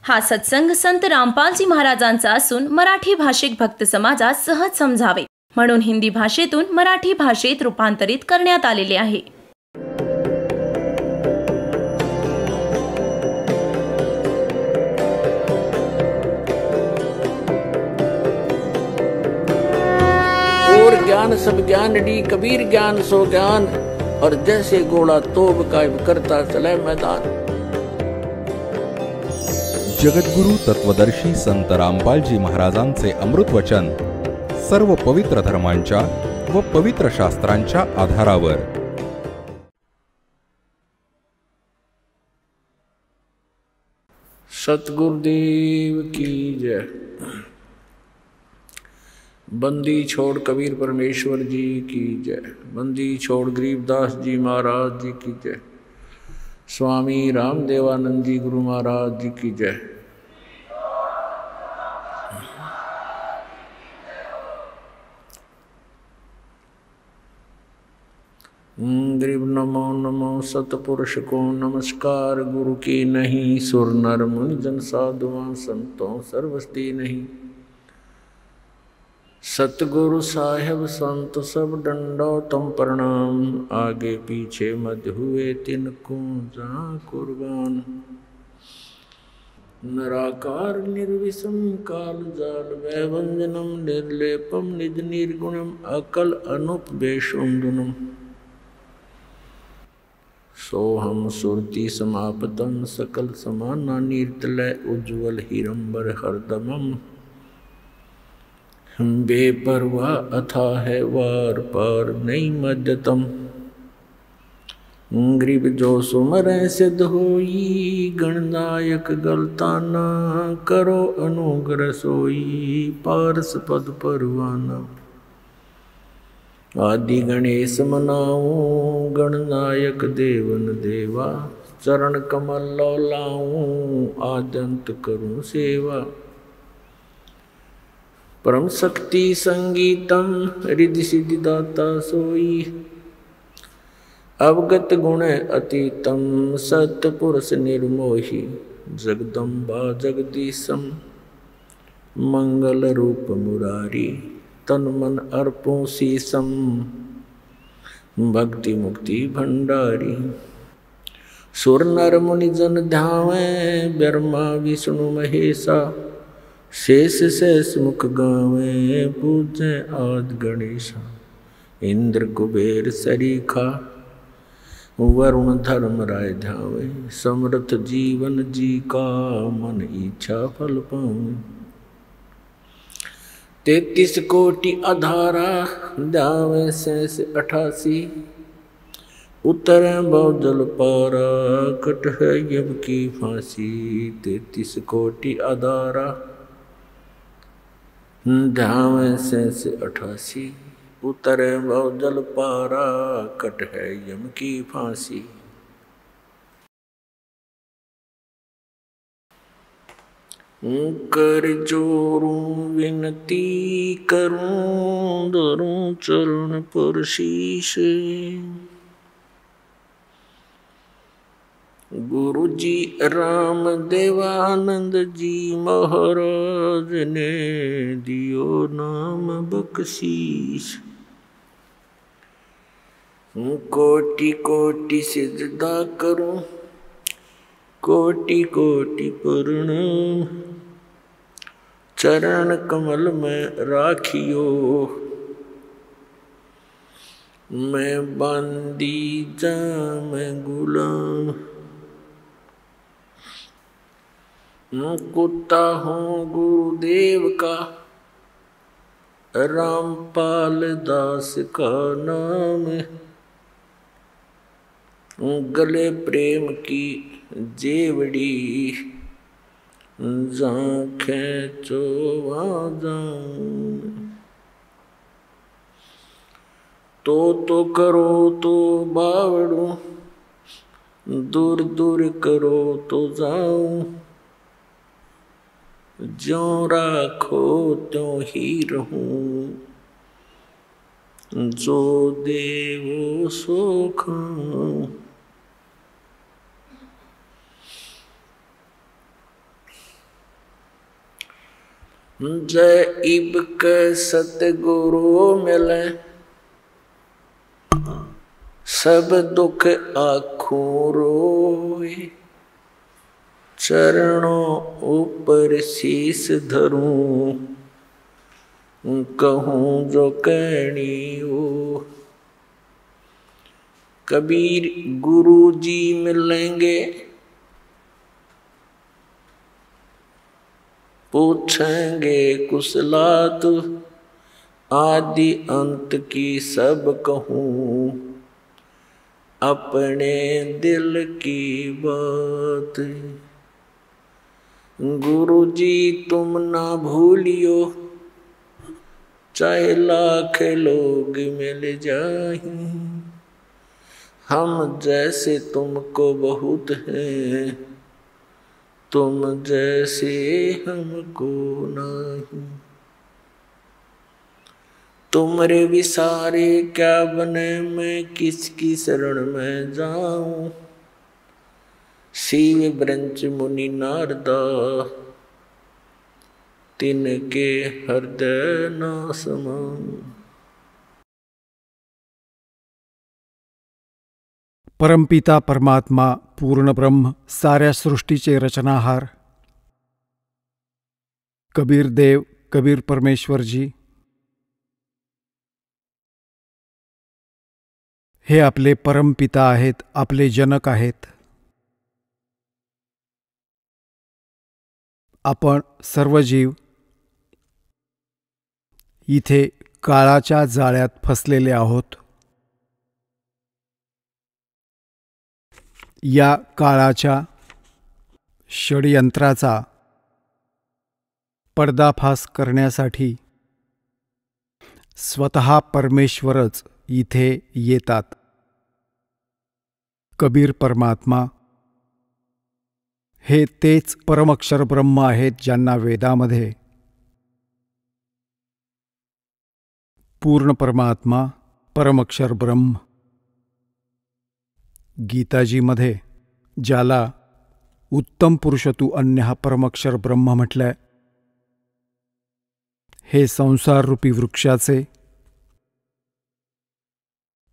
हा सत्संग संत रामपालजी महाराजांचा असून मराठी भाषिक भक्त समाजास सहज समजावे म्हणून हिंदी भाषेतून मराठी भाषेत रूपांतरित करण्यात आलेले आहे. और ज्ञान सब ज्ञान डी कबीर ज्ञान सो ज्ञान और जैसे घोड़ा तोब कायब करता चले मैदान. जगद्गुरु तत्वदर्शी संत रामपालजी महाराजांचे अमृत वचन सर्व पवित्र धर्मांच्या व पवित्र शास्त्रांच्या आधारावर. सतगुरुदेव की जय. बंदी छोड़ कबीर परमेश्वर जी की जय. बंदी छोड़ गरीबदास जी महाराज जी की जय. स्वामी रामदेवानंद जी गुरु महाराज जी की जय. गरीब नमो नमो सतपुरुष को नमस्कार. गुरु की नहीं सुर नर मुनि जन साधुआं संतों सर्वस्ती नहीं. सतगुरु साहेब संत सब डंडो तुम प्रणाम. आगे पीछे मध्य हुए तिनको जहाँ कुर्बान. निराकार निर्विषम काल जाल वैवंजनम निर्लेपम निज निर्गुणम अकल अनुपवेशुंदुनम. सोहम सुरति समापतम सकल समाना नीर्तलय उज्ज्वल हिरंबर हरदमम. बेपरवाह अथा है वार पार नहीं मध्यतम. गरीब जो सुमरै सिद्ध होई गणनायक गलताना. करो अनुग्रह सोई पारस पद परवाना. आदि गणेश मनाऊं गणनायक देवन देवा. चरण कमल लाऊं आद्यंत करूं सेवा. परम शक्ति संगीतम रिद्धि सिद्धि दाता सोई. अवगत गुण अतीतम सत्पुरुष निर्मोही. जगदम्बा जगदीशम मंगल रूप मुरारी. तन मन अर्पों शीसम भक्ति मुक्ति भंडारी. सुर नर मुनि जन ध्यावें ब्रह्मा विष्णु महेशा. शेष शेष मुख गावे पूजे आदि गणेशा. इंद्र कुबेर सरीखा वरुण धर्म राय ध्यावे. समर्थ जीवन जी का मन इच्छा फल पावे. 33 कोटि अधारा ध्यावे शेष 88. उतरे बहुजल पारा कट है यम की फांसी. 33 कोटि अधारा ध्यावे शेष 88. उतरे बहुजल पारा कट है यम की फांसी. कर जोरूं विनती करूं धरूं चरण पर शीश. गुरु जी राम देवानंद जी महाराज ने दियो नाम बख्शीश. कोटि कोटि सिजदा करूं कोटि कोटि प्रणाम. चरण कमल में राखियो मैं बांदी जा मैं गुलाम. कुत्ता हूँ गुरुदेव का रामपाल दास का नाम. गले प्रेम की जेवड़ी खींचो तो करो तो बावड़ू. दूर दूर करो तो जाऊं. ज्यों राखो त्यों ही रहूं. जो देवो सो खाऊं. जय इब के सतगुरु मिले, सब दुख आँखों रोए। चरणों ऊपर शीस धरूं, कहूँ जो कहनी हो। कबीर गुरु जी मिलेंगे, पूछेंगे कुशलात, आदि अंत की सब कहूँ, अपने दिल की बात। गुरु जी तुम ना भूलियो, चाहे लाख लोग मिल जाएं, हम जैसे तुमको बहुत हैं, तुम जैसे हमको नहीं। तुमरे विसारे क्या बने, मैं किसकी शरण में जाऊं। शिव ब्रंच मुनि नारदा, तिनके हृदय न समाऊं। परमपिता परमात्मा पूर्ण ब्रह्म, साऱ्या सृष्टीचे रचनाहार कबीर देव, कबीर परमेश्वरजी हे आपले परमपिता आहेत, आपले जनक आहेत. आपण सर्व जीव इथे काळाच्या जाळ्यात फसलेले आहोत. या काळाच्या षडयंत्राचा पर्दाफाश करण्यासाठी स्वतः परमेश्वरच इथे येतात. कबीर परमात्मा हे तेच परमक्षर ब्रह्म आहेत, ज्यांना वेदामध्ये पूर्ण परमात्मा, परमक्षर ब्रह्म, गीताजीमध्ये ज्याला उत्तम पुरुष तू अन्यः परमक्षर ब्रह्म म्हटलंय, हे संसाररूपी वृक्षाचे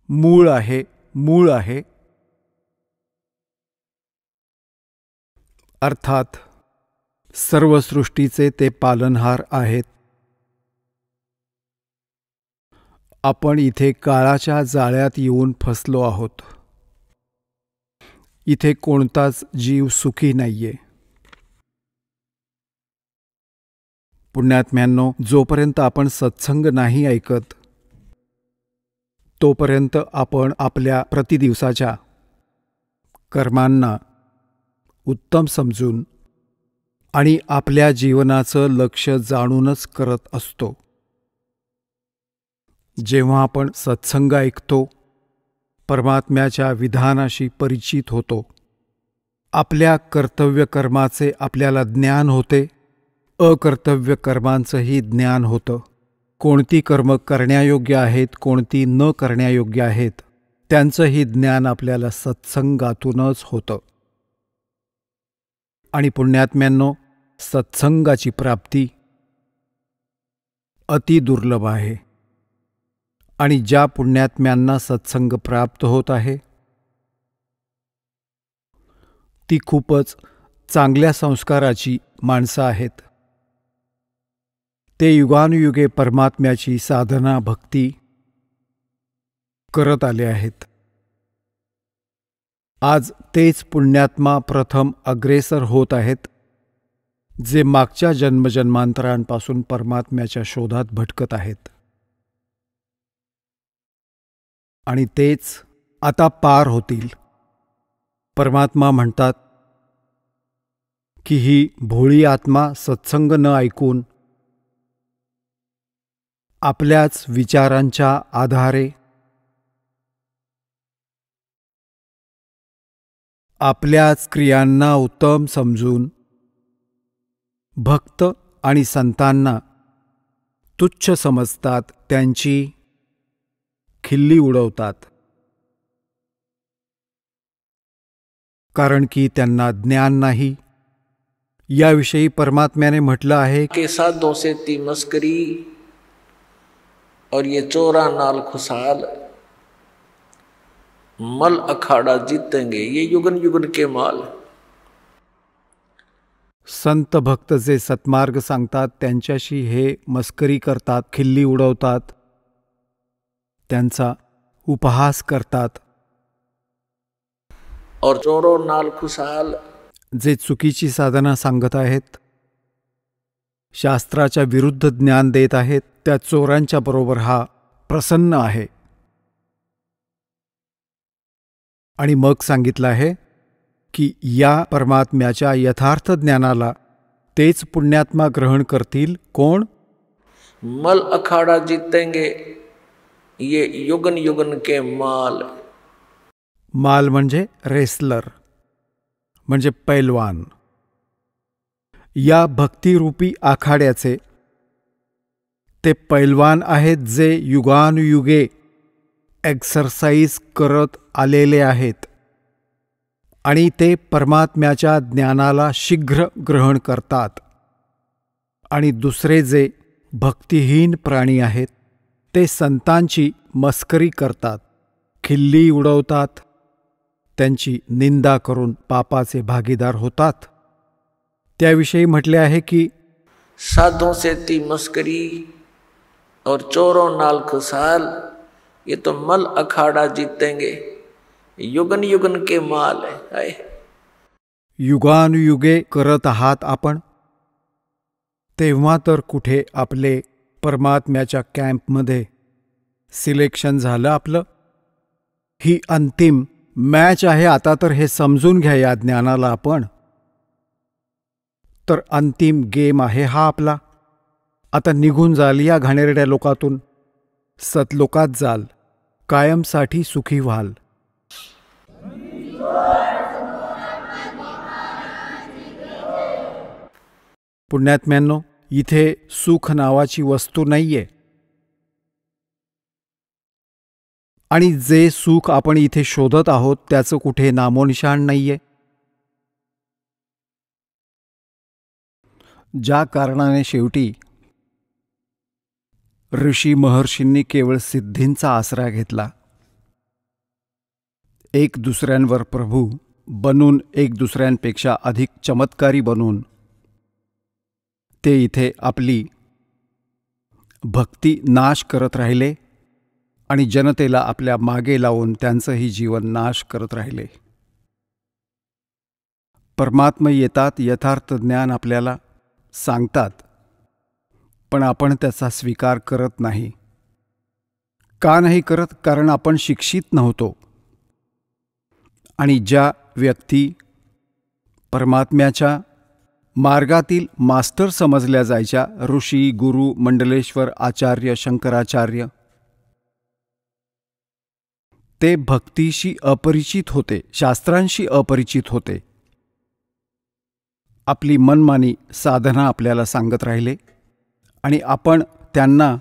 मूळ आहे. अर्थात सर्व सृष्टीचे ते पालनहार आहेत. आपण इथे काळाच्या जाळ्यात येऊन फसलो आहोत. इथे कोणताच जीव सुखी नाहीये. पुण्यात्म्यांनो, जोपर्यंत आपण सत्संग नाही ऐकत, तोपर्यंत आपण आपल्या प्रतिदिवसाच्या कर्मांना उत्तम समजून आणि आपल्या जीवनाचं लक्ष जाणूनच करत असतो. जेव्हा आपण सत्संग ऐकतो, परमात्म्याच्या विधानाशी परिचित होतो, आपल्या कर्तव्य कर्माचे आपल्याला ज्ञान होते, अकर्तव्य कर्मांचंही ज्ञान होतं. कोणती कर्म करण्यायोग्य आहेत, कोणती न करण्यायोग्य आहेत, त्यांचंही ज्ञान आपल्याला सत्संगातूनच होतं. आणि पुण्यात्म्यांनो, सत्संगाची प्राप्ती अतिदुर्लभ आहे. आणि ज्या पुण्यात्म्यांना सत्संग प्राप्त होत आहे, ती खूपच चांगल्या संस्काराची माणसं आहेत. ते युगानुयुगे परमात्म्याची साधना भक्ती करत आले आहेत. आज तेच पुण्यात्मा प्रथम अग्रेसर होत आहेत, जे मागच्या जन्मजन्मांतरांपासून परमात्म्याच्या शोधात भटकत आहेत. आणि तेच आता पार होतील. परमात्मा म्हणतात की ही भोळी आत्मा सत्संग न ऐकून आपल्याच विचारांच्या आधारे आपल्याच क्रियांना उत्तम समजून भक्त आणि संतांना तुच्छ समजतात, त्यांची खिल्ली उडवतात. कारण की त्यांना ज्ञान नाही, याविषयी परमात्म्याने म्हटलं आहे के साधों से ती मस्करी और ये चोरा नाल खुशहाल, मल अखाड़ा जीतेंगे ये युगन युगन के माल। संत भक्त जे सत्मार्ग सांगतात त्यांच्याशी हे मस्करी करतात, खिल्ली उडवतात, त्यांचा उपहास करतात। और चोरो नाल खुशहाल, जे चुकीची साधना सांगत आहेत, शास्त्राच्या विरुद्ध ज्ञान देत आहेत, त्या चोरांच्या बरोबर हा प्रसन्न आहे। आणि मग सांगितलं आहे की या परमात्म्याच्या यथार्थ ज्ञानाला तेच पुण्यात्मा ग्रहण करतील कोण? मल अखाड़ा जीतेंगे ये युगन युगन के माल। माल म्हणजे रेसलर, म्हणजे पैलवान। या भक्तिरूपी आखाड्याचे ते पैलवान आहेत जे युगानुयुगे एक्सरसाइज करत आलेले आहेत आणि ते परमात्म्याच्या ज्ञानाला शीघ्र ग्रहण करतात। आणि दुसरे जे भक्तिहीन प्राणी आहेत ते संतांची मस्करी करतात, खिल्ली उडवतात, त्यांची निंदा करून पापाचे भागीदार होतात। त्याविषयी म्हटले आहे की साधों से ती मस्करी और चोरों नाल खुशहाल, ये तो मल अखाड़ा जीतेंगे युगन युगन के माल है। युगानुयुगे करत आहात आपण, तेव्हा तर कुठे आपले परमात्म्याच्या कॅम्पमध्ये सिलेक्शन झालं आपलं? ही अंतिम मॅच आहे आता, तर हे समजून घ्या या ज्ञानाला आपण। तर अंतिम गेम आहे हा आपला। आता निघून जाल या घाणेरड्या लोकातून, सतलोकात जाल, कायमसाठी सुखी व्हाल। पुण्यात्म्यांनो, इथे सुख नावाची वस्तू नाहीये, आणि जे सुख आपण इथे शोधत आहोत त्याचं कुठे नामोनिशाण नाहीये। ज्या कारणाने शेवटी ऋषी महर्षींनी केवळ सिद्धींचा आसरा घेतला, एक दुसऱ्यांवर प्रभू बनून, एक दुसऱ्यांपेक्षा अधिक चमत्कारी बनून ते इथे आपली भक्ती नाश करत राहिले आणि जनतेला आपल्या मागे लावून त्यांचंही जीवन नाश करत राहिले। परमात्मा येतात, यथार्थ ज्ञान आपल्याला सांगतात, पण आपण त्याचा स्वीकार करत नाही। का नाही करत? कारण आपण शिक्षित नव्हतो। आणि ज्या व्यक्ती परमात्म्याच्या मार्गातील मास्टर समजल्या जायच्या, ऋषी, गुरु, मंडलेश्वर, आचार्य, शंकराचार्य, ते भक्तीशी अपरिचित होते, शास्त्रांशी अपरिचित होते। आपली मनमानी साधना आपल्याला सांगत राहिले आणि आपण त्यांना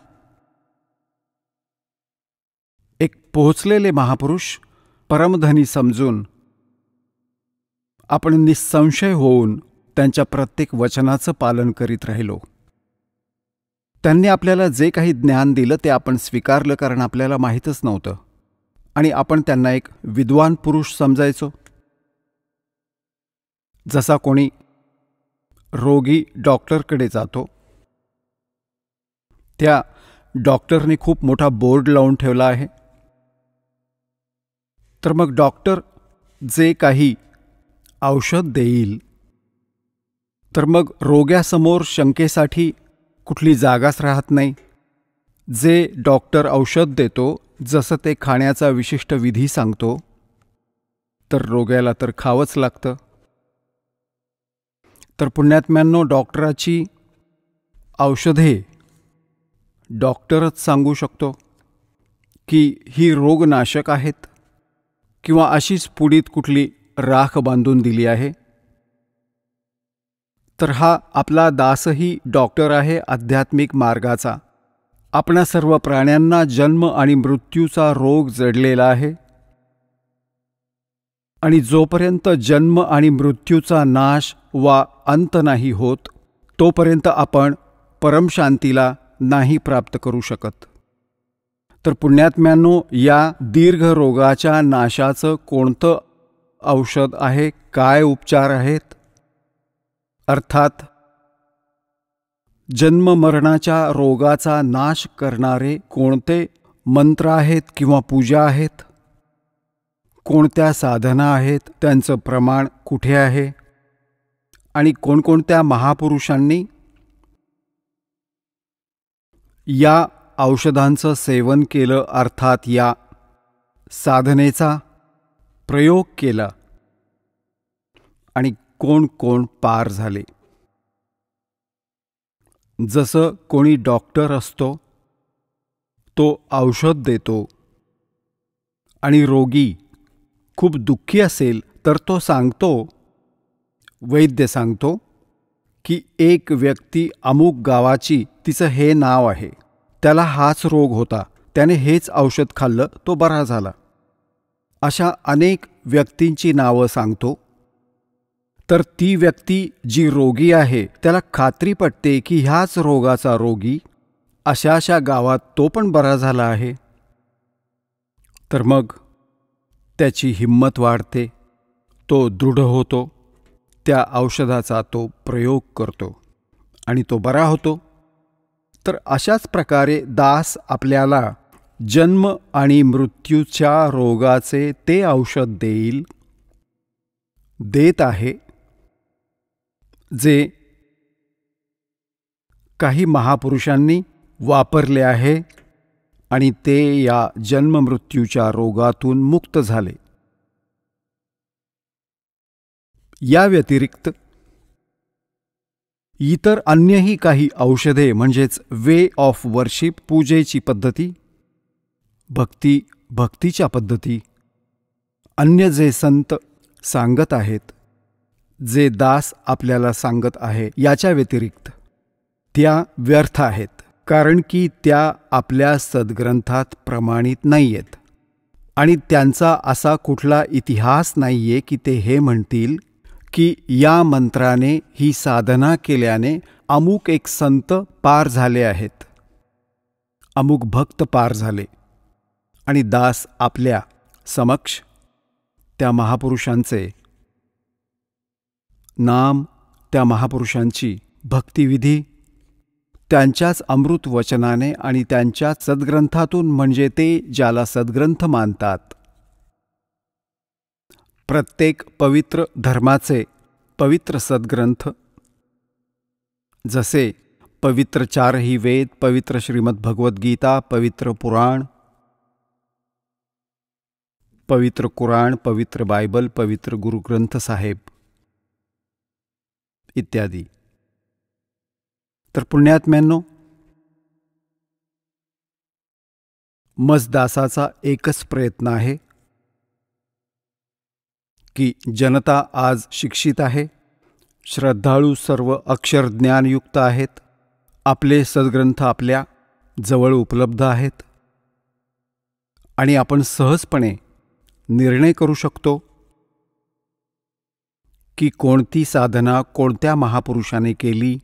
एक पोहोचलेले महापुरुष, परमधनी समजून आपण निसंशय होऊन त्यांच्या प्रत्येक वचनाचं पालन करीत राहिलो। त्यांनी आपल्याला जे काही ज्ञान दिलं ते आपण स्वीकारलं, कारण आपल्याला माहीतच नव्हतं, आणि आपण त्यांना एक विद्वान पुरुष समजायचो। जसा कोणी रोगी डॉक्टरकडे जातो, त्या डॉक्टरने खूप मोठा बोर्ड लावून ठेवला आहे, तर मग डॉक्टर जे काही औषध देईल, तर मग रोग्यासमोर शंकेसाठी कुठली जागाच राहत नाही। जे डॉक्टर औषध देतो, जसं ते खाण्याचा विशिष्ट विधी सांगतो, तर रोग्याला तर खावंच लागतं। तर पुण्यात्म्यांनो, डॉक्टराची औषधे डॉक्टरच सांगू शकतो की ही रोगनाशक आहेत किंवा अशीच पुडीत कुठली राख बांधून दिली आहे। तर हा आपला दासही डॉक्टर आहे आध्यात्मिक मार्गाचा। आपणा सर्व प्राण्यांना जन्म आणि मृत्यूचा रोग जडलेला आहे, आणि जोपर्यंत जन्म आणि मृत्यूचा नाश वा अंत नाही होत तोपर्यंत आपण परमशांतीला नाही प्राप्त करू शकत. तर पुण्यात्म्यांनो, या दीर्घ रोगाच्या नाशाचं कोणतं औषध आहे, काय उपचार आहेत? अर्थात जन्ममरणाच्या रोगाचा नाश करणारे कोणते मंत्र आहेत किंवा पूजा आहेत, कोणत्या साधना आहेत, त्यांचं प्रमाण कुठे आहे आणि कोणकोणत्या महापुरुषांनी या औषधांचं सेवन केलं, अर्थात या साधनेचा प्रयोग केला आणि कोण कोण पार झाले. जसं कोणी डॉक्टर असतो, तो औषध देतो आणि रोगी खूप दुःखी असेल तर तो सांगतो, वैद्य सांगतो की एक व्यक्ती अमुक गावाची, तिचं हे नाव आहे, त्याला हाच रोग होता, त्याने हेच औषध खाल्लं, तो बरा झाला. अशा अनेक व्यक्तींची नावं सांगतो. तर ती व्यक्ती जी रोगी आहे त्याला खात्री पटते की ह्याच रोगाचा रोगी अशा अशा गावात तो पण बरा झाला आहे. तर मग त्याची हिंमत वाढते, तो दृढ होतो, त्या औषधाचा तो प्रयोग करतो आणि तो बरा होतो. तर अशाच प्रकारे दास आपल्याला जन्म आणि मृत्यूच्या रोगाचे ते औषध देत आहे जे काही महापुरुषांनी वापरले आहे आणि ते या जन्ममृत्यूच्या रोगातून मुक्त झाले. या व्यतिरिक्त इतर अन्यही काही औषधे म्हणजेच वे ऑफ वर्शिप, पूजेची पद्धती, भक्तीच्या पद्धती, अन्य जे संत सांगत आहेत, जे दास आपल्याला सांगत आहे, याच्या व्यतिरिक्त त्या व्यर्थ आहेत, कारण की त्या आपल्या सद्ग्रंथात प्रमाणित नाही आहेत आणि त्यांचा असा कुठला इतिहास नाही आहे की ते हे म्हणतील की या मंत्राने, ही साधना केल्याने अमुक एक संत पार झाले आहेत, अमुक भक्त पार झाले आणि दास आपल्या समक्ष त्या महापुरुषांचे नाम, त्या महापुरुषांची भक्तिविधी, त्यांच्याच अमृत वचनाने आणि त्यांच्या सद्ग्रंथातून, म्हणजे ते ज्याला सद्ग्रंथ मानतात, प्रत्येक पवित्र धर्माचे पवित्र सद्ग्रंथ, जसे पवित्र चारही वेद, पवित्र श्रीमद भगवद्गीता, पवित्र पुराण, पवित्र कुराण, पवित्र बायबल, पवित्र गुरुग्रंथ साहेब इत्यादी. तर पुण्यात्म्यांनो, मजदासाचा एकच प्रयत्न आहे की जनता आज शिक्षित आहे, श्रद्धाळू सर्व अक्षरज्ञानयुक्त आहेत, आपले सद्ग्रंथ आपल्या जवळ उपलब्ध आहेत आणि आपण सहजपणे निर्णय करू शकतो की कोणती साधना कोणत्या महापुरुषाने केली,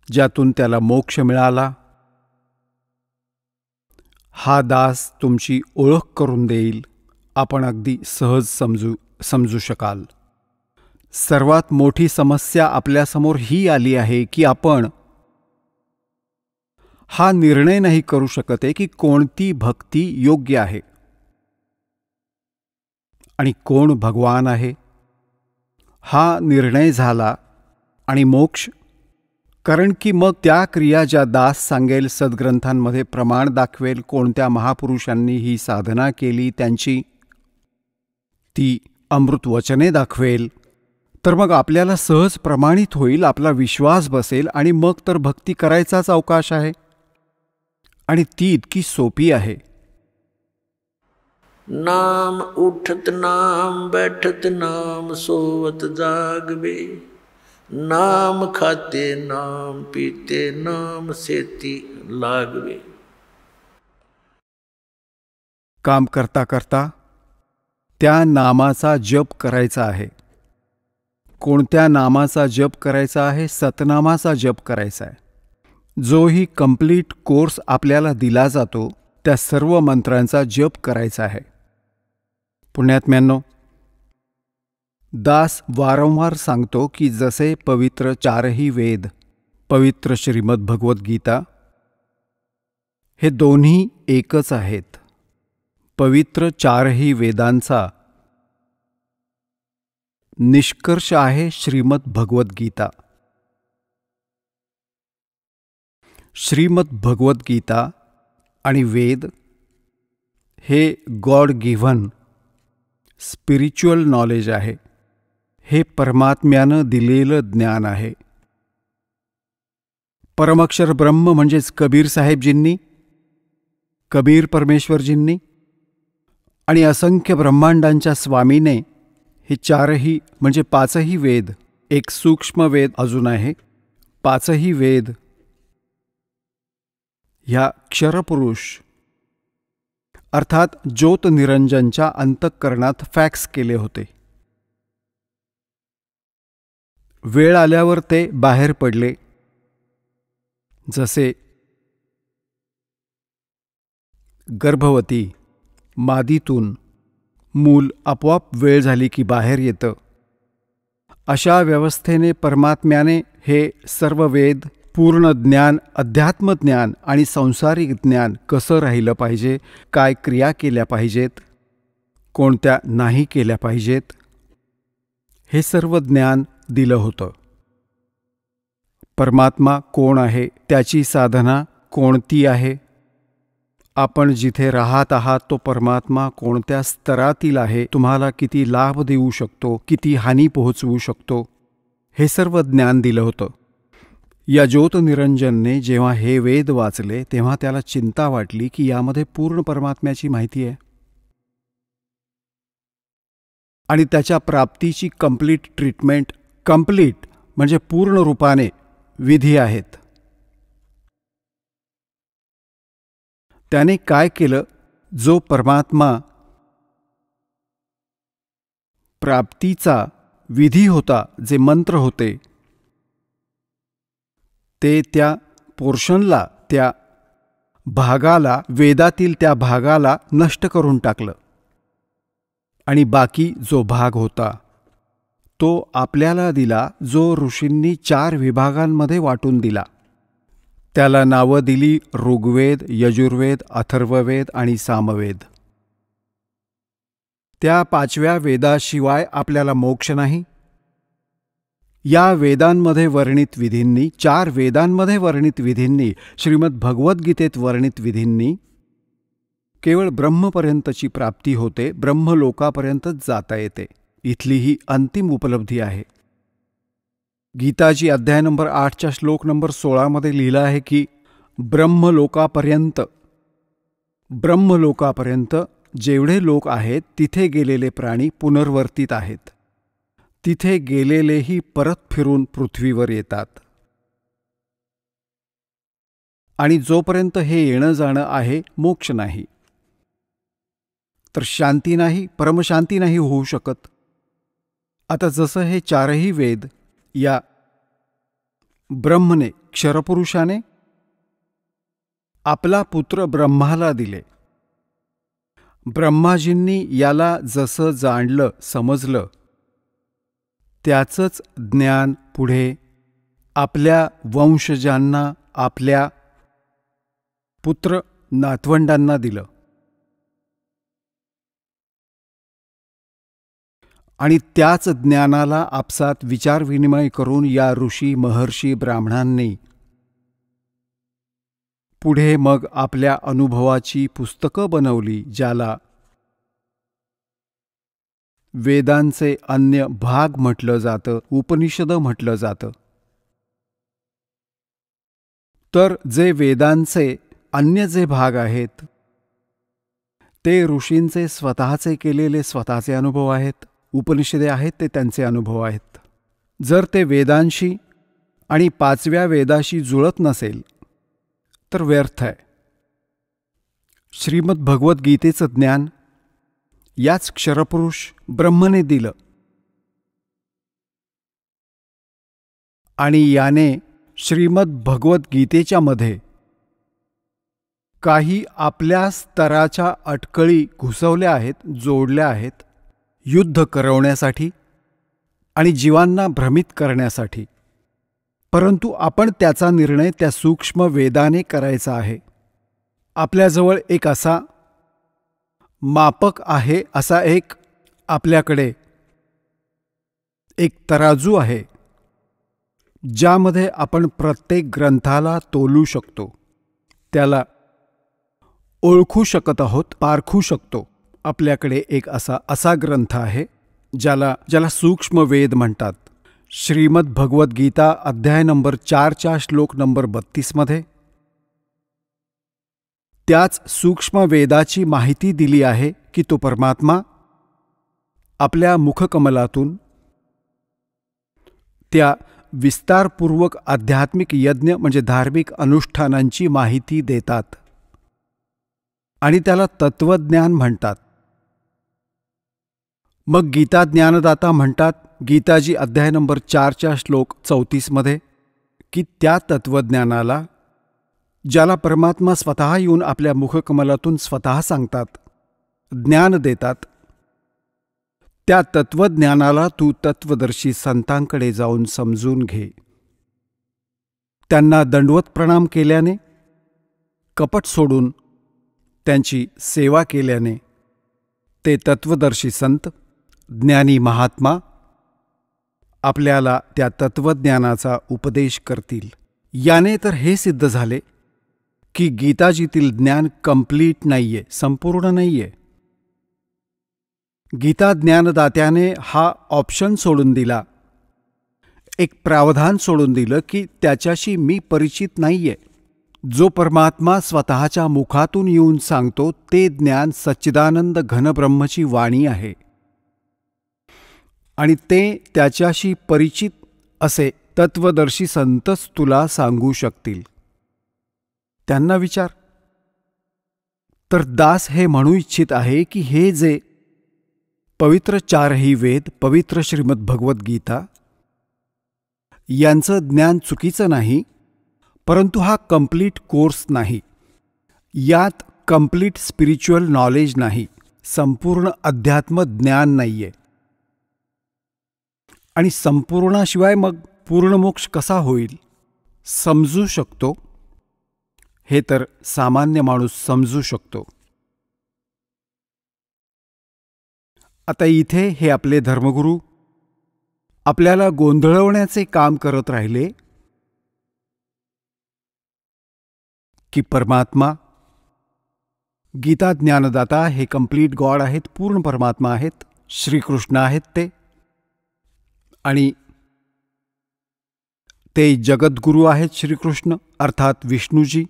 ज्यातून त्याला मोक्ष मिळाला. हा दास तुमची ओळख करून देईल, आपण अगदी सहज समजू शकाल. सर्वात मोठी समस्या आपल्यासमोर ही आली आहे की आपण हा निर्णय नाही करू शकत आहे की कोणती भक्ती योग्य आहे आणि कोण भगवान आहे. हा निर्णय झाला आणि मोक्ष, कारण की मग त्या क्रिया ज्या दास सांगेल, सद्ग्रंथांमध्ये प्रमाण दाखवेल, कोणत्या महापुरुषांनी ही साधना केली त्यांची ती अमृत वचने दाखवेल, तर मग आपल्याला सहज प्रमाणित होईल, आपला विश्वास बसेल आणि मग तर भक्ती करायचाच अवकाश आहे आणि ती इतकी सोपी आहे. नाम उठत नाम बैठत नाम सोवत जागवे, नाम खाते नाम पीते नाम सेती लागवे. काम करता करता त्या नामाचा जप करायचा आहे. कोणत्या नामाचा जप करायचा आहे? सतनामाचा जप करायचा आहे. जोही कंप्लीट कोर्स आपल्याला दिला जातो त्या सर्व मंत्रांचा जप करायचा आहे. पुण्यात्म्यांनो, दास वारंवार सांगतो की जसे पवित्र चारही वेद, पवित्र श्रीमद भगवद्गीता, हे दोन्ही एकच आहेत. पवित्र चारही वेदांचा निष्कर्ष आहे श्रीमद भगवद्गीता. श्रीमद भगवद्गीता आणि वेद हे गॉड गिव्हन स्पिरिच्युअल नॉलेज आहे. हे परमात्म्यानं दिलेलं ज्ञान आहे. परमक्षर ब्रह्म म्हणजेच कबीर साहेबजींनी, कबीर परमेश्वरजींनी आणि असंख्य ब्रह्मांडांच्या स्वामीने हे चारही म्हणजे पाचही वेद, एक सूक्ष्म वेद अजून आहे, पाचही वेद ह्या क्षरपुरुष अर्थात ज्योतनिरंजनच्या अंतःकरणात फॅक्स केले होते. वेळ आल्यावर ते बाहेर पडले. जसे गर्भवती मादीतून मूल आपोआप वेळ झाली की बाहेर येतं, अशा व्यवस्थेने परमात्म्याने हे सर्व वेद, पूर्ण ज्ञान, अध्यात्मज्ञान आणि संसारिक ज्ञान कसं राहिलं पाहिजे, काय क्रिया केल्या पाहिजेत, कोणत्या नाही केल्या पाहिजेत, हे सर्व ज्ञान दिलं होतं. परमात्मा कोण आहे, त्याची साधना कोणती आहे, आपण जिथे राहत आहात तो परमात्मा कोणत्या स्तरातील आहे, तुम्हाला किती लाभ देऊ शकतो, किती हानी पोहोचवू शकतो, हे सर्व ज्ञान दिलं होतं. या ज्योतनिरंजनने जेव्हा हे वेद वाचले तेव्हा त्याला चिंता वाटली की यामध्ये पूर्ण परमात्म्याची माहिती आहे आणि त्याच्या प्राप्तीची कंप्लीट ट्रीटमेंट, कंप्लीट म्हणजे पूर्ण रूपाने विधी आहेत. त्याने काय केलं? जो परमात्मा प्राप्तीचा विधी होता, जे मंत्र होते, ते त्या पोर्शनला, त्या भागाला, वेदातील त्या भागाला नष्ट करून टाकलं आणि बाकी जो भाग होता तो आपल्याला दिला, जो ऋषींनी 4 विभागांमध्ये वाटून दिला. त्याला नावं दिली ऋग्वेद, यजुर्वेद, अथर्ववेद आणि सामवेद. त्या 5व्या वेदाशिवाय आपल्याला मोक्ष नाही. या वेदांमध्ये वर्णित विधींनी, 4 वेदांमध्ये वर्णित विधींनी, श्रीमद भगवद्गीतेत वर्णित विधींनी केवळ ब्रह्मपर्यंतची प्राप्ती होते, ब्रह्मलोकापर्यंतच जाता येते. इथली ही अंतिम उपलब्धी आहे. गीताजी अध्याय नंबर 8च्या श्लोक नंबर 16 मध्ये लिहिलं आहे की ब्रह्मलोकापर्यंत जेवढे लोक आहेत तिथे गेलेले प्राणी पुनर्वर्तित आहेत. तिथे गेलेलेही परत फिरून पृथ्वीवर येतात. आणि जोपर्यंत हे येणं जाणं आहे, मोक्ष नाही, तर शांती नाही, परमशांती नाही होऊ शकत. आता जसं हे 4ही वेद या ब्रह्मने, क्षरपुरुषाने आपला पुत्र ब्रह्माला दिले. ब्रह्माजींनी याला जसं जाणलं, समजलं, त्याचंच ज्ञान पुढे आपल्या वंशजांना, आपल्या पुत्र नातवंडांना दिलं. आणि त्याच ज्ञानाला आपसात विचारविनिमय करून या ऋषी, महर्षी, ब्राह्मणांनी पुढे मग आपल्या अनुभवाची पुस्तकं बनवली, ज्याला वेदांचे अन्य भाग म्हटलं जातं, उपनिषद म्हटलं जातं. तर जे वेदांचे अन्य जे भाग आहेत ते ऋषींचे स्वतःचे केलेले स्वतःचे अनुभव आहेत, उपनिषदे आहेत ते त्यांचे अनुभव आहेत. जर ते वेदांशी आणि 5व्या वेदाशी जुळत नसेल तर व्यर्थ आहे. श्रीमद भगवद्गीतेचं ज्ञान याच क्षरपुरुष ब्रह्मने दिलं. आणि याने श्रीमद भगवद्गीतेच्या मध्ये काही आपल्या स्तराच्या अटकळी घुसवल्या आहेत, जोडल्या आहेत, युद्ध करवण्यासाठी आणि जीवांना भ्रमित करण्यासाठी. परंतु आपण त्याचा निर्णय त्या सूक्ष्म वेदाने करायचा आहे. आपल्याजवळ एक असा मापक आहे, असा एक आपल्याकडे एक तराजू आहे, ज्यामध्ये आपण प्रत्येक ग्रंथाला तोलू शकतो, त्याला ओळखू शकत आहोत, पारखू शकतो. आपल्याकडे एक असा ग्रंथ आहे ज्याला सूक्ष्म वेद म्हणतात. श्रीमद भगवद्गीता अध्याय नंबर 4च्या श्लोक नंबर 32 मध्ये त्याच सूक्ष्म वेदाची माहिती दिली आहे की तो परमात्मा आपल्या मुखकमलातून त्या विस्तारपूर्वक आध्यात्मिक यज्ञ म्हणजे धार्मिक अनुष्ठानांची माहिती देतात आणि त्याला तत्वज्ञान म्हणतात. मग गीता ज्ञानदाता म्हणतात गीताजी अध्याय नंबर 4च्या श्लोक 34 मध्ये की त्या तत्वज्ञानाला, ज्याला परमात्मा स्वतः येऊन आपल्या मुखकमलातून स्वतः सांगतात, ज्ञान देतात, त्या तत्वज्ञानाला तू तत्वदर्शी संतांकडे जाऊन समजून घे. त्यांना दंडवत प्रणाम केल्याने, कपट सोडून त्यांची सेवा केल्याने ते तत्वदर्शी संत, ज्ञानी महात्मा आपल्याला त्या तत्वज्ञानाचा उपदेश करतील. याने तर हे सिद्ध झाले की गीताजीतील ज्ञान कंप्लीट नाहीये, संपूर्ण नाहीये. गीता ज्ञानदात्याने हा ऑप्शन सोडून दिला, एक प्रावधान सोडून दिलं की त्याच्याशी मी परिचित नाहीये. जो परमात्मा स्वतःच्या मुखातून येऊन सांगतो ते ज्ञान सच्चिदानंद घनब्रह्मची वाणी आहे आणि ते त्याच्याशी परिचित असे तत्वदर्शी संतच तुला सांगू शकतील. त्यांना विचार. तर दास हे म्हणू इच्छित आहे की हे जे पवित्र 4ही वेद, पवित्र श्रीमद भगवद्गीता यांचं ज्ञान चुकीचं नाही, परंतु हा कंप्लीट कोर्स नाही. यात कंप्लीट स्पिरिच्युअल नॉलेज नाही, संपूर्ण अध्यात्म ज्ञान नाहीये. आणि संपूर्णाशिवाय मग पूर्णमोक्ष कसा होईल? समजू शकतो हे तर सामान्य माणूस समजू शकतो. आता इथे हे आपले धर्मगुरू आपल्याला गोंधळवण्याचे काम करत राहिले की परमात्मा, गीता ज्ञानदाता हे कंप्लीट गॉड आहेत, पूर्ण परमात्मा आहेत, श्रीकृष्ण आहेत ते, आणि ते जगद्गुरू आहेत श्रीकृष्ण अर्थात विष्णूजी.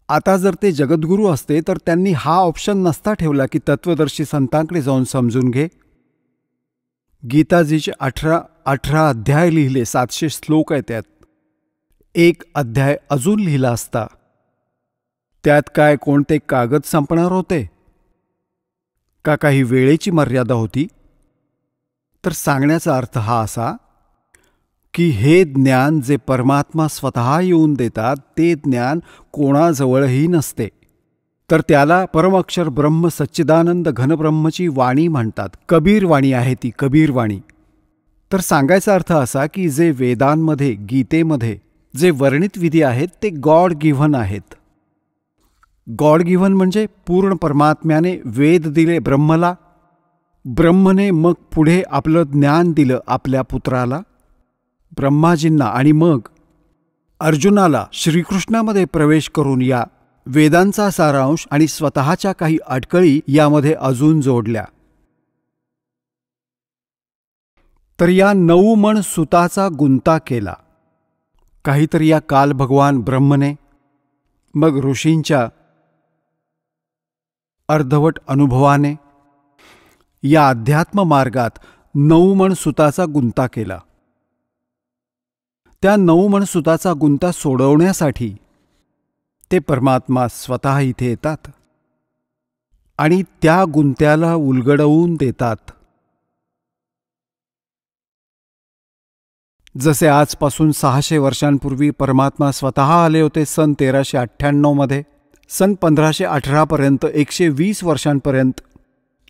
आता जर ते जगद्गुरू असते तर त्यांनी हा ऑप्शन नसता ठेवला की तत्वदर्शी संतांकडे जाऊन समजून घे. गीताजीचे 18 अध्याय लिहिले, 700 श्लोक आहेत, त्यात एक अध्याय अजून लिहिला असता. त्यात काय कोणते कागद संपणार होते का काही वेळेची मर्यादा होती? तर सांगण्याचा अर्थ हा असा की हे ज्ञान जे परमात्मा स्वतः येऊन देतात ते ज्ञान कोणाजवळही नसते, तर त्याला परमअक्षर ब्रह्म सच्चिदानंद घनब्रह्मची वाणी म्हणतात. कबीर वाणी आहे ती, कबीर वाणी. तर सांगायचा अर्थ असा की जे वेदांमध्ये, गीतेमध्ये जे वर्णित विधी आहेत ते गॉड गिव्हन आहेत. गॉड गिव्हन म्हणजे पूर्ण परमात्म्याने वेद दिले ब्रह्मला, ब्रह्मने मग पुढे आपलं ज्ञान दिलं आपल्या पुत्राला ब्रह्माजींना, आणि मग अर्जुनाला श्रीकृष्णामध्ये प्रवेश करून या वेदांचा सारांश आणि स्वतःच्या काही अडकळी यामध्ये अजून जोडल्या. तर या 9 मण सुताचा गुंता केला. काहीतरी या काल भगवान ब्रह्मने, मग ऋषींच्या अर्धवट अनुभवाने या अध्यात्म मार्गात 9 मण सुताचा गुंता केला. त्या 9 मण सुताचा गुंता सोडवण्यासाठी ते परमात्मा स्वतः इथे येतात आणि त्या गुंत्याला उलगडवून देतात. जसे आजपासून 600 वर्षांपूर्वी परमात्मा स्वतः आले होते सन 1398 सन 1518पर्यंत 120 वर्षांपर्यंत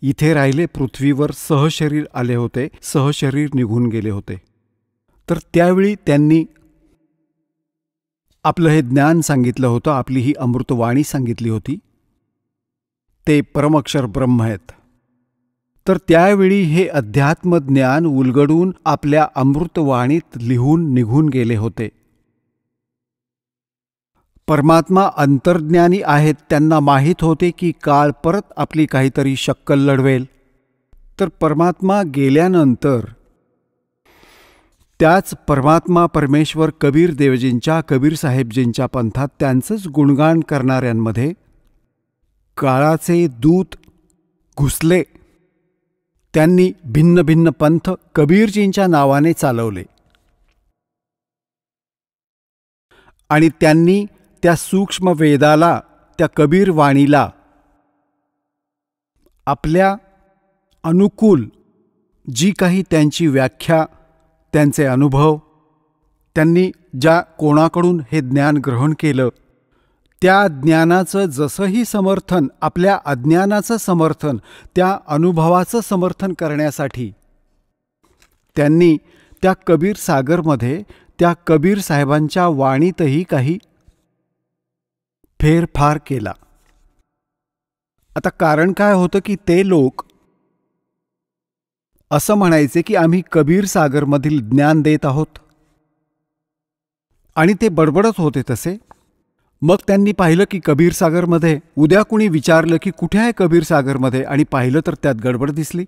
इथे राहिले, पृथ्वीवर सहशरीर आले होते, सहशरीर निघून गेले होते. तर त्यावेळी त्यांनी आपलं हे ज्ञान सांगितलं होतं, आपली ही अमृतवाणी सांगितली होती. ते परमअक्षर ब्रह्म आहेत. तर त्यावेळी हे अध्यात्मज्ञान उलगडून आपल्या अमृतवाणीत लिहून निघून गेले होते. परमात्मा अंतर्ज्ञानी आहेत, त्यांना माहीत होते की काळ परत आपली काहीतरी शक्कल लढवेल. तर परमात्मा गेल्यानंतर त्याच परमात्मा परमेश्वर कबीर देवजींच्या, कबीर साहेबजींच्या पंथात त्यांचंच गुणगान करणाऱ्यांमध्ये काळाचे दूत घुसले. त्यांनी भिन्न भिन्न पंथ कबीरजींच्या नावाने चालवले आणि त्यांनी त्या सूक्ष्म वेदाला, त्या कबीर वाणीला आपल्या अनुकूल जी काही त्यांची व्याख्या, त्यांचे अनुभव, त्यांनी ज्या कोणाकडून हे ज्ञान ग्रहण केलं त्या ज्ञानाचं जसंही समर्थन, आपल्या अज्ञानाचं समर्थन, त्या अनुभवाचं समर्थन करण्यासाठी त्यांनी त्या कबीर सागरमध्ये, त्या कबीर साहेबांच्या वाणीतही काही फेरफार केला. आता कारण काय होतं की ते लोक असं म्हणायचे की आम्ही कबीर सागरमधील ज्ञान देत आहोत आणि ते बडबडत होते तसे. मग त्यांनी पाहिलं की कबीर सागरमध्ये, उद्या कुणी विचारलं की कुठे आहे कबीर सागरमध्ये, आणि पाहिलं तर त्यात गडबड दिसली.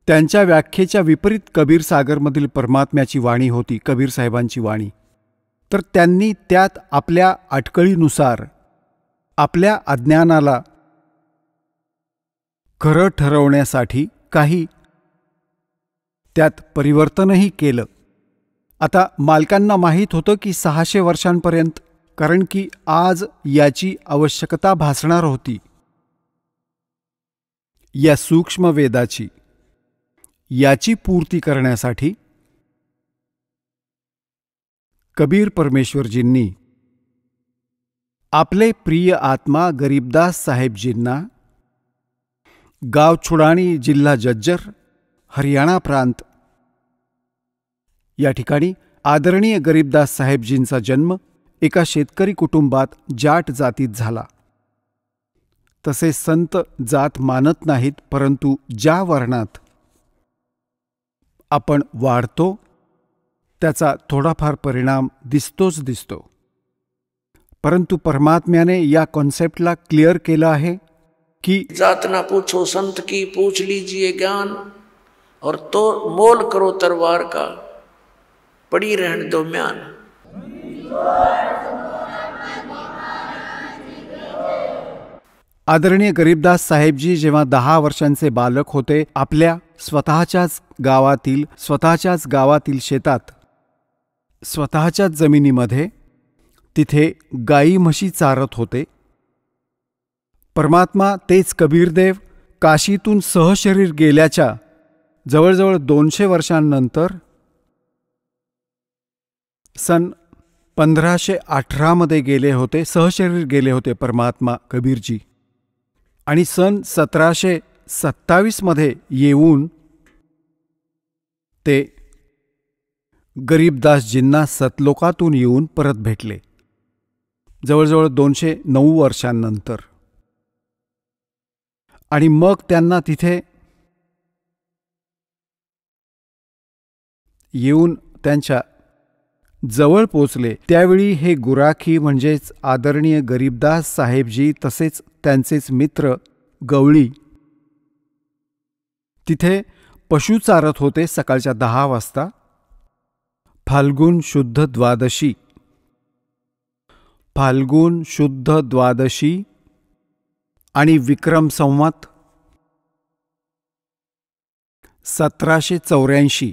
त्यांच्या व्याख्येच्या विपरीत कबीर सागरमधील परमात्म्याची वाणी होती, कबीर साहेबांची वाणी. तर त्यांनी त्यात आपल्या अटकळीनुसार आपल्या अज्ञानाला खरं ठरवण्यासाठी काही त्यात परिवर्तनही केलं. आता मालकांना माहीत होतं की 600 वर्षांपर्यंत, कारण की आज याची आवश्यकता भासणार होती, या सूक्ष्म वेदाची, याची पूर्ती करण्यासाठी कबीर परमेश्वरजींनी आपले प्रिय आत्मा गरीबदास साहेबजींना गाव छुडाणी, जिल्हा जज्जर, हरियाणा प्रांत या ठिकाणी आदरणीय गरीबदास साहेबजींचा जन्म एका शेतकरी कुटुंबात जाट जातीत झाला. तसे संत जात मानत नाहीत, परंतु ज्या वर्णात आपण वाढतो त्याचा थोडाफार परिणाम दिसतोच दिसतो. परंतु परमात्म्याने या कॉन्सेप्टला क्लिअर केलं आहे की जात ना पूछो संत की, पूछ लीजिए ज्ञान, और तो मोल करो तलवार का, पड़ी रहने दो म्यान. आदरणीय गरीबदास साहेबजी जेव्हा 10 वर्षांचे बालक होते, आपल्या स्वतःच्याच गावातील शेतात, स्वतःच्याच जमिनीमध्ये तिथे गाई म्हशी चारत होते. परमात्मा तेच कबीरदेव काशीतून सहशरीर गेल्याच्या जवळजवळ 200 वर्षांनंतर सन 1518 गेले होते, सहशरीर गेले होते परमात्मा कबीरजी. आणि सन 1727 येऊन ते गरीबदासजींना सतलोकातून येऊन परत भेटले, जवळजवळ 209 वर्षांनंतर. आणि मग त्यांना तिथे येऊन त्यांच्या जवळ पोचले. त्यावेळी हे गुराखी म्हणजेच आदरणीय गरीबदास साहेबजी तसेच त्यांचेच मित्र गवळी तिथे पशु चारत होते. सकाळच्या 10 वाजता फाल्गुन शुद्ध द्वादशी आणि विक्रम संवत 1784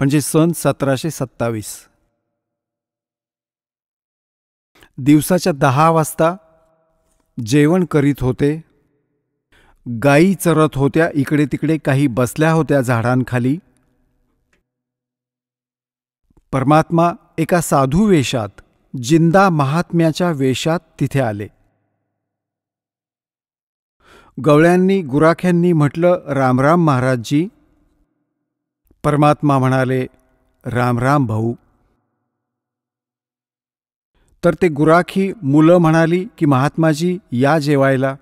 म्हणजे सन 1727 दिवसाच्या 10 वाजता जेवण करीत होते. गायी चरत होत्या, इकडे तिकडे काही बसल्या होत्या झाडांखाली. परमात्मा एका साधू वेशात, जिंदा महात्म्याच्या वेशात तिथे आले. गवळ्यांनी गुराख्यांनी म्हटलं, राम राम महाराजजी. परमात्मा म्हणाले, राम राम भाऊ. तर ते गुराखी मुलं म्हणाली की महात्माजी या जेवायला.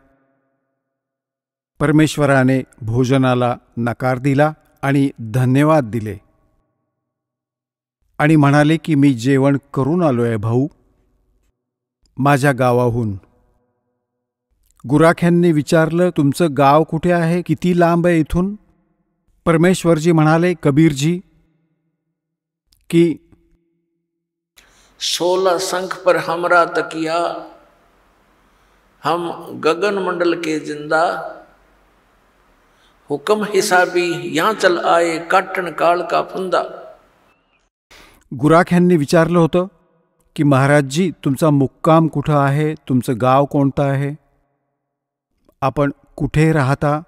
परमेश्वराने भोजनाला नकार दिला आणि धन्यवाद दिले आणि म्हणाले की मी जेवण करून आलोय भाऊ, माझ्या गावाहून. गुराख्यांनी विचारलं, तुमचं गाव कुठे आहे, किती लांब आहे इथून? परमेश्वरजी म्हणाले, कबीरजी, की 16 शंख पर हमरा तकिया, हम गगन मंडल के जिंदा, हुक्म हिसाबी यहाँ चल आए, काटण काळ का फंदा. गुराख्यांनी विचारलं होतं की महाराजजी, तुमचा मुक्काम कुठं आहे, तुमचं गाव कोणतं आहे, आपण कुठे राहता?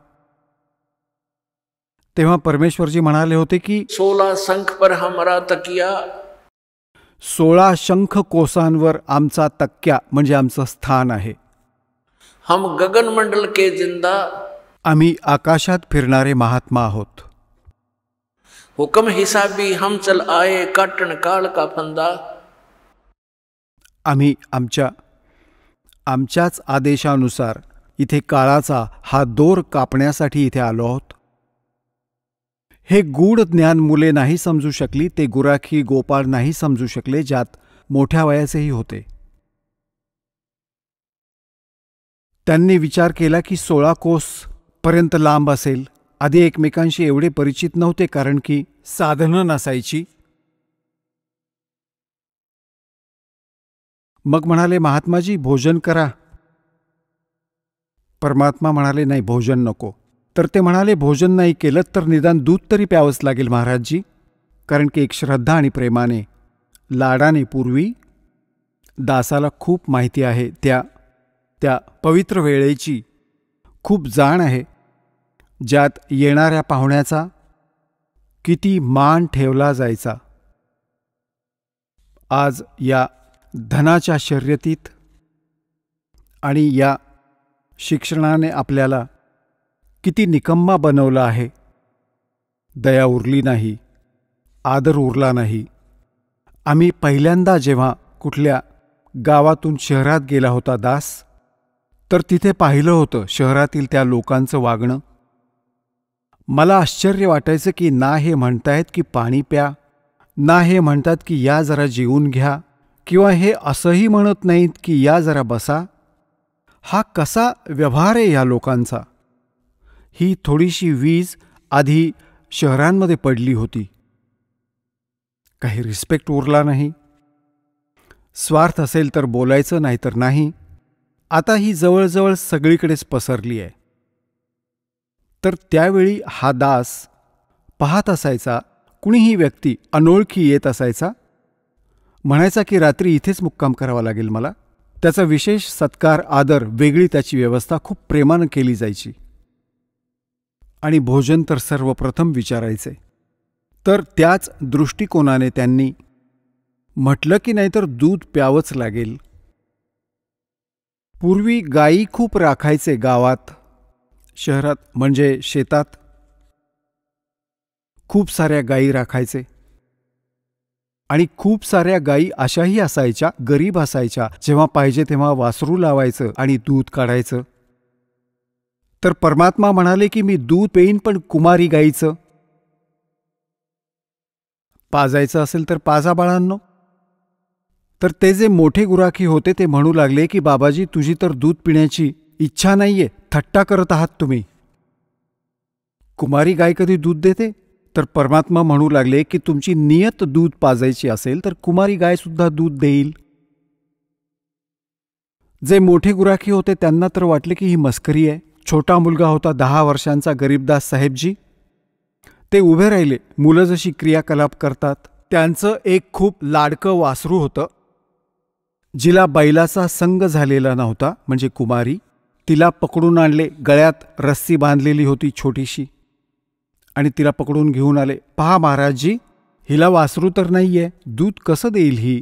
तेव्हा परमेश्वरजी म्हणाले होते की 16 शंख पर हमरा तकिया, 16 शंख कोसांवर आमचा तक्क्या म्हणजे आमचं स्थान आहे. हम गगन मंडल के जिंदा, आम्ही आकाशात फिरणारे महात्मा आहोत. हुक्म हिसाबी हम चल आए, काटण काळ का फंदा. आम्ही आमच्याच आदेशानुसार इथे काळाचा हा दोर कापण्यासाठी इथे आलो आहोत. हे गूढ ज्ञान मुले नाही समजू शकली, ते गुराखी गोपाळ नाही समजू शकले, ज्यात मोठ्या वयाचेही होते. त्यांनी विचार केला की 16 कोस पर्यंत लांब असेल. आधी एकमेकांशी एवढे परिचित नव्हते कारण की साधनं नसायची. मग म्हणाले, महात्माजी भोजन करा. परमात्मा म्हणाले, नाही भोजन नको. तर ते म्हणाले, भोजन नाही केलं तर निदान दूध तरी प्यावंच लागेल महाराजजी, कारण की एक श्रद्धा आणि प्रेमाने, लाडाने पूर्वी दासाला खूप माहिती आहे त्या पवित्र वेळेची खूप जाण आहे, ज्यात येणाऱ्या पाहुण्याचा किती मान ठेवला जायचा. आज या धनाच्या शर्यतीत आणि या शिक्षणाने आपल्याला किती निकम्मा बनवलं आहे. दया उरली नाही, आदर उरला नाही. आम्ही पहिल्यांदा जेव्हा कुठल्या गावातून शहरात गेला होता दास, तर तिथे पाहिलं होतं शहरातील त्या लोकांचं वागणं. मला आश्चर्य वाटायचं की ना हे म्हणतायत की पाणी प्या, ना हे म्हणतात की या जरा जेवून घ्या, किंवा हे असंही म्हणत नाहीत की या जरा बसा. हा कसा व्यवहार आहे या लोकांचा? ही थोडीशी वीज आधी शहरांमध्ये पडली होती. काही रिस्पेक्ट उरला नाही. स्वार्थ असेल तर बोलायचं, नाही तर नाही. आता ही जवळजवळ सगळीकडेच पसरली आहे. तर त्यावेळी हा दास पाहत असायचा, कुणीही व्यक्ती अनोळखी येत असायचा, म्हणायचा की रात्री इथेच मुक्काम करावा लागेल मला. त्याचा विशेष सत्कार, आदर, वेगळी त्याची व्यवस्था खूप प्रेमानं केली जायची. आणि भोजन तर सर्वप्रथम विचारायचे. तर त्याच दृष्टिकोनाने त्यांनी म्हटलं की नाहीतर दूध प्यावंच लागेल. पूर्वी गायी खूप राखायचे गावात, शहरात म्हणजे शेतात खूप साऱ्या गायी राखायचे. आणि खूप साऱ्या गायी अशाही असायच्या, गरीब असायच्या, जेव्हा पाहिजे तेव्हा वासरू लावायचं आणि दूध काढायचं. तर परमात्मा म्हणाले की मी दूध पेईन, पण कुमारी गायीचं. पाजायचं असेल तर पाजा बाळांनो. तर ते जे मोठे गुराखी होते ते म्हणू लागले की बाबाजी, तुझी तर दूध पिण्याची इच्छा नाहीये, थट्टा करत आहात तुम्ही. कुमारी गाय कधी दूध देते? तर परमात्मा म्हणू लागले की तुमची नियत दूध पाजायची असेल तर कुमारी गाय सुद्धा दूध देईल. जे मोठे गुराखी होते त्यांना तर वाटले की ही मस्करी आहे. छोटा मुलगा होता 10 वर्षांचा गरीबदास साहेबजी. ते उभे राहिले. मुलं जशी क्रियाकलाप करतात, त्यांचं एक खूप लाडकं वासरू होतं, जिला बैलाचा संग झालेला नव्हता, म्हणजे कुमारी. तिला पकडून आणले. गळ्यात रस्सी बांधलेली होती छोटीशी, आणि तिला पकडून घेऊन आले. पहा महाराजजी, हिला वासरू तर नाहीये, दूध कसं देईल ही?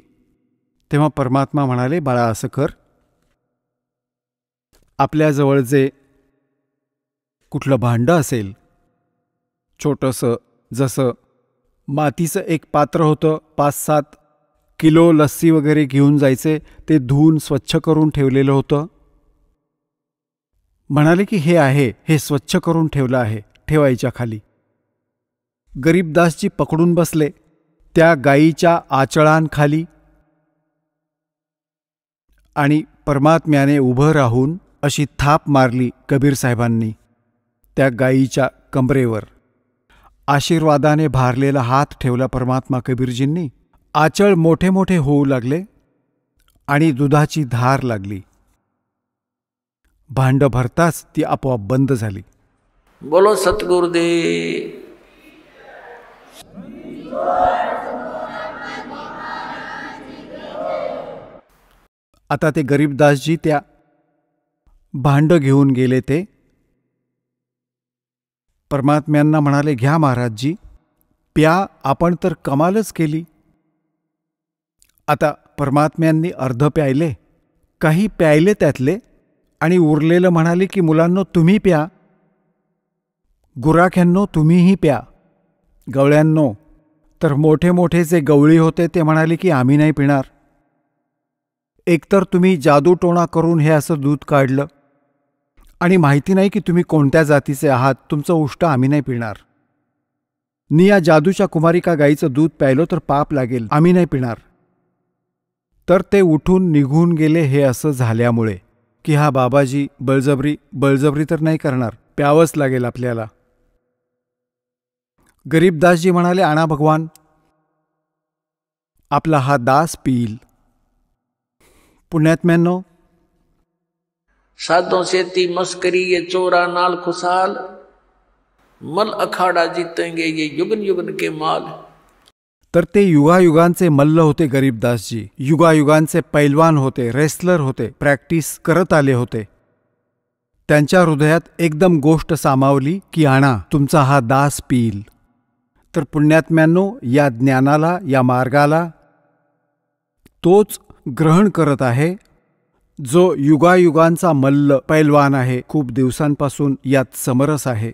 तेव्हा परमात्मा म्हणाले, बाळा असं कर, आपल्याजवळ जे कुठलं भांडं असेल छोटंसं, जसं मातीचं एक पात्र होतं, 5-7 किलो लस्सी वगैरे घेऊन जायचे, ते धुवून स्वच्छ करून ठेवलेलं होतं. म्हणाले की हे आहे, हे स्वच्छ करून ठेवलं आहे, ठेवायच्या खाली. गरीबदासजी पकडून बसले त्या गायीच्या आचळांखाली आणि परमात्म्याने उभं राहून अशी थाप मारली कबीर साहेबांनी त्या गायीच्या कमरेवर. आशीर्वादाने भारलेला हात ठेवला परमात्मा कबीरजींनी. आचळ मोठे मोठे होऊ लागले आणि दुधाची धार लागली. भांड भरताच ती आपोआप बंद झाली. बोलो सतगुरुदेव. आता ते गरीबदासजी त्या भांड घेऊन गेले. ते परमात्म्यांना म्हणाले, घ्या महाराजजी, प्या, आपण तर कमालच केली. आता परमात्म्यांनी अर्ध प्यायले, काही प्यायले त्यातले, आणि उरलेलं म्हणाले की मुलांनो तुम्ही प्या, गुराख्यांनो तुम्हीही प्या. गवळ्यांनो, तर मोठे मोठे जे गवळी होते ते म्हणाले की आम्ही नाही पिणार. एकतर तुम्ही जादूटोणा करून हे असं दूध काढलं आणि माहिती नाही की तुम्ही कोणत्या जातीचे आहात, तुमचं उष्ट आम्ही नाही पिणार. नि या जादूच्या कुमारिका गाईचं दूध प्यायलो तर पाप लागेल, आम्ही नाही पिणार. तर ते उठून निघून गेले. हे असं झाल्यामुळे की हा बाबाजी बळजबरी तर नाही करणार, प्यावंच लागेल आपल्याला. गरीबदासजी म्हणाले, आणा भगवान, आपला हा दास पिईल. पुण्यात्म्यांनो, साधों सेती मस्करी ये चोरा नाल खुशाल, मल अखाड़ा जीतेंगे ये युगन युगन के माल. तर ते युगायुगांचे मल्ल होते गरीबदासजी, युगायुगांचे पैलवान होते, रेसलर होते, प्रॅक्टिस करत आले होते. त्यांच्या हृदयात एकदम गोष्ट सामावली की आणा, तुमचा हा दास पिईल. तर पुण्यात्म्यांनो, या ज्ञानाला, या मार्गाला तोच ग्रहण करत आहे जो युगायुगांचा मल्ल पैलवान आहे, खूप दिवसांपासून यात समरस आहे.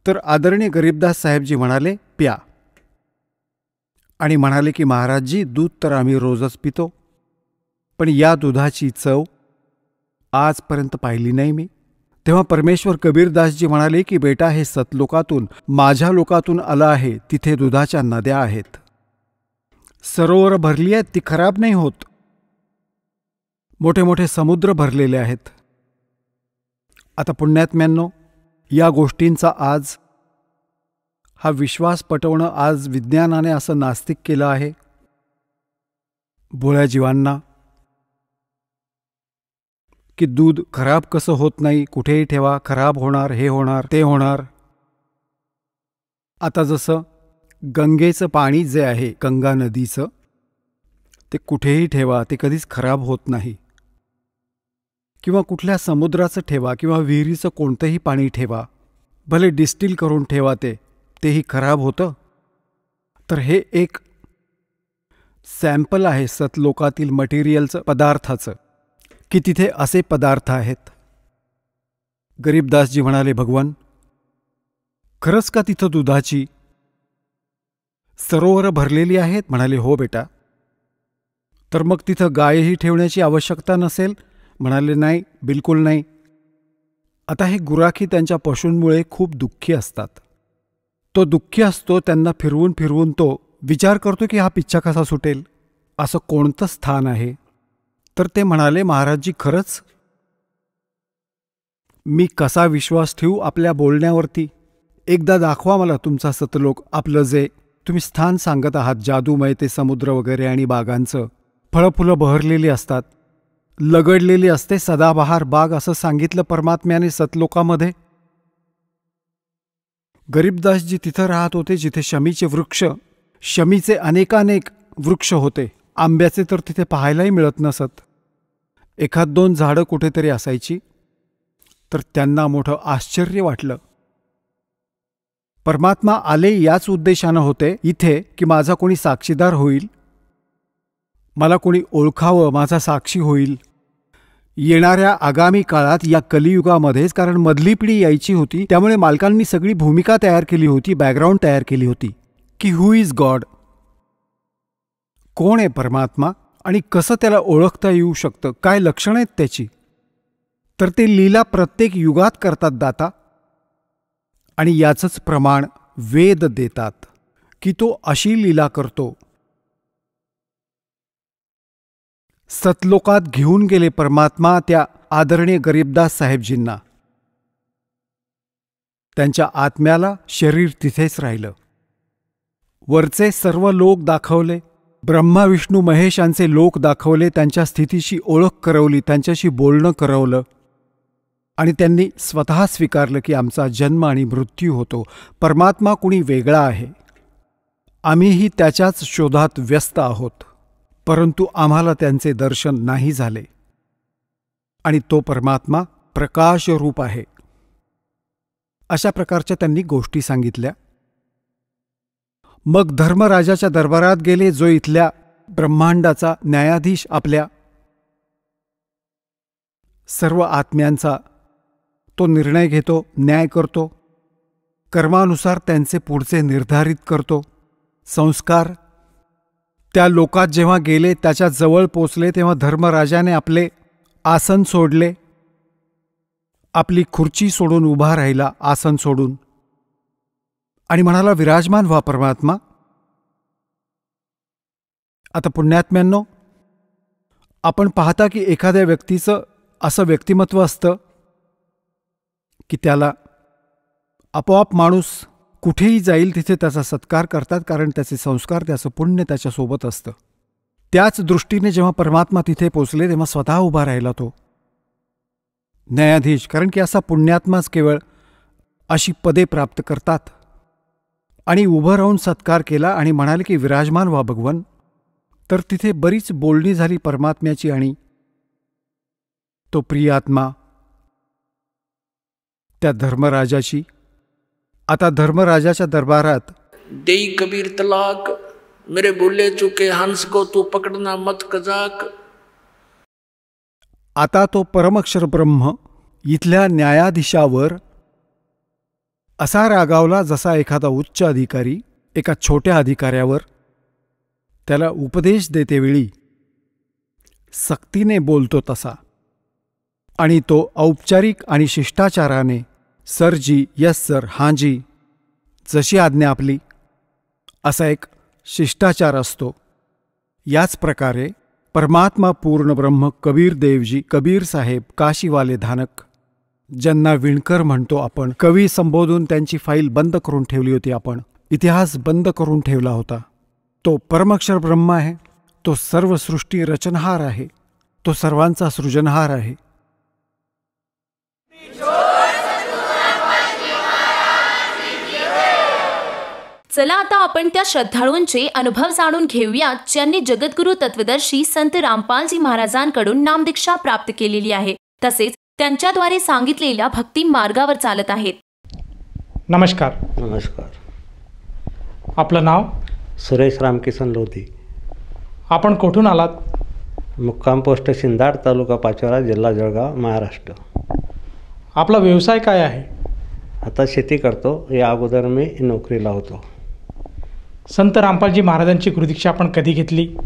तर आदरणीय गरीबदास साहेबजी म्हणाले, प्या. आणि म्हणाले की महाराजजी, दूध तर आम्ही रोजच पितो, पण या दुधाची चव आजपर्यंत पाहिली नाही मी. तेव्हा परमेश्वर कबीरदासजी म्हणाले की बेटा, हे सतलोकातून, माझ्या लोकातून आलं आहे. तिथे दुधाच्या नद्या आहेत, सरोवर भरली आहेत, ती खराब नाही होत. मोठे मोठे समुद्र भरलेले आहेत. आता पुण्यात्म्यांनो, या गोष्टींचा आज हा विश्वास पटवणं आज विज्ञानाने असं नास्तिक केलं आहे भोळ्या जीवांना, की दूध खराब कसं होत नाही, कुठेही ठेवा, खराब होणार, हे होणार, ते होणार. आता जसं गंगेचं पाणी जे आहे, गंगा नदीचं, ते कुठेही ठेवा, ते कधीच खराब होत नाही. किंवा कुठल्या समुद्राचं ठेवा किंवा विहिरीचं कोणतंही पाणी ठेवा, भले डिस्टिल करून ठेवा, तेही खराब होतं. तर हे एक सॅम्पल आहे सतलोकातील मटेरियलचं, पदार्थाचं, की तिथे असे पदार्थ आहेत. गरीबदासजी म्हणाले, भगवान, खरंच का तिथं दुधाची सरोवर भरलेली आहेत? म्हणाले, हो बेटा. तर मग तिथं गायही ठेवण्याची आवश्यकता नसेल? म्हणाले, नाही, बिलकुल नाही. आता हे गुराखी त्यांच्या पशूंमुळे खूप दुःखी असतात. तो दुःखी असतो, त्यांना फिरवून फिरवून तो विचार करतो की हा पिच्छा कसा सुटेल, असं कोणतं स्थान आहे. तर ते म्हणाले, महाराजजी, खरंच मी कसा विश्वास ठेवू आपल्या बोलण्यावरती? एकदा दाखवा मला तुमचा सतलोक, आपलं जे तुम्ही स्थान सांगत आहात, जादूमय ते समुद्र वगैरे आणि बागांचं, फळफुलं बहरलेली असतात, लगडलेली असते सदाबहार बाग, असं सांगितलं परमात्म्याने सतलोकामध्ये. गरीबदासजी तिथं राहत होते जिथे शमीचे वृक्ष, शमीचे अनेकानेक वृक्ष होते. आंब्याचे तर तिथे पाहायलाही मिळत नसत, 1-2 झाडं कुठेतरी असायची. तर त्यांना मोठं आश्चर्य वाटलं. परमात्मा आले याच उद्देशानं होते इथे की माझा कोणी साक्षीदार होईल, मला कोणी ओळखावं, माझा साक्षी होईल येणाऱ्या आगामी काळात या कलियुगामध्येच. कारण मधली पिढी यायची होती, त्यामुळे मालकांनी सगळी भूमिका तयार केली होती, बॅकग्राऊंड तयार केली होती की हु इज गॉड, कोण आहे परमात्मा आणि कसं त्याला ओळखता येऊ शकतं, काय लक्षणं आहेत त्याची. तर ते लीला प्रत्येक युगात करतात दाता. आणि याचंच प्रमाण वेद देतात की तो अशी लीला करतो. सतलोकात घेऊन गेले परमात्मा त्या आदरणीय गरीबदास साहेबजींना. त्यांच्या आत्म्याला शरीर तिथेच राहिलं. वरचे सर्व लोक दाखवले, ब्रह्मा विष्णू महेशांचे लोक दाखवले, त्यांच्या स्थितीशी ओळख करवली, त्यांच्याशी बोलणं करवलं. आणि त्यांनी स्वतः स्वीकारलं की आमचा जन्म आणि मृत्यू होतो, परमात्मा कुणी वेगळा आहे, आम्हीही त्याच्याच शोधात व्यस्त आहोत. परंतु आम्हाला त्यांचे दर्शन नाही झाले. आणि तो परमात्मा प्रकाशरूप आहे. अशा प्रकारच्या त्यांनी गोष्टी सांगितल्या. मग धर्मराजाच्या दरबारात गेले, जो इथल्या ब्रह्मांडाचा न्यायाधीश, आपल्या सर्व आत्म्यांचा तो निर्णय घेतो, न्याय करतो, कर्मानुसार त्यांचे पुढचे निर्धारित करतो. संस्कार त्या लोकात जेव्हा गेले, त्याच्या जवळ पोचले, तेव्हा धर्मराजाने आपले आसन सोडले, आपली खुर्ची सोडून उभा राहिला, आसन सोडून, आणि म्हणाला, विराजमान व्हा परमात्मा. आता पुण्यात्म्यांनो, आपण पाहता की एखाद्या व्यक्तीचं असं व्यक्तिमत्व असतं की त्याला आपोआप माणूस कुठेही जाईल तिथे त्याचा सत्कार करतात, कारण त्याचे संस्कार, त्याचं पुण्य त्याच्यासोबत असतं. त्याच दृष्टीने जेव्हा परमात्मा तिथे पोचले तेव्हा स्वतः उभा राहिला तो न्यायाधीश, कारण की असा पुण्यात्माच केवळ अशी पदे प्राप्त करतात. आणि उभं राहून सत्कार केला आणि म्हणाले की विराजमान व्हा भगवन. तर तिथे बरीच बोलणी झाली परमात्म्याची आणि तो प्रियात्मा त्या धर्मराजाची. आता धर्मराजाच्या दरबारात देई कबीर तलाक, मेरे बोले चुके हंस को तू पकडना मत कजाक. आता तो परमक्षर ब्रह्म इथल्या न्यायाधीशावर असा रागावला जसा एखादा उच्च अधिकारी एका छोट्या अधिकाऱ्यावर त्याला उपदेश देतेवेळी सक्तीने बोलतो तसा. आणि तो औपचारिक आणि शिष्टाचाराने सरजी, यस सर, हांजी, जशी आज्ञा आपली, असा एक शिष्टाचार असतो. याच प्रकारे परमात्मा पूर्ण ब्रह्म कबीर देवजी, कबीर साहेब, काशीवाले धानक, ज्यांना विणकर म्हणतो आपण, कवी संबोधून त्यांची फाईल बंद करून ठेवली होती आपण, इतिहास बंद करून ठेवला होता. तो परमक्षर ब्रह्म आहे, तो सर्व सृष्टी रचनहार आहे, तो सर्वांचा सृजनहार आहे. चला आता आपण त्या श्रद्धाळूंचे अनुभव जाणून घेऊयात ज्यांनी जगद्गुरु तत्वदर्शी संत रामपालजी महाराजांकडून नामदीक्षा प्राप्त केलेली आहे, तसेच त्यांच्याद्वारे सांगितलेल्या भक्ती मार्गावर चालत आहेत. नमस्कार. नमस्कार. आपलं नाव? सुरेश रामकिसन लोधी. आपण कुठून आलात? मुक्काम पोस्ट शिंदाड, तालुका पाचोरा, जिल्हा जळगाव, महाराष्ट्र. आपला व्यवसाय काय आहे? आता शेती करतो. या अगोदर मी नोकरीला होतो. संत रामपालजी महाराजांची गुरुदीक्षा आपण कधी घेतली?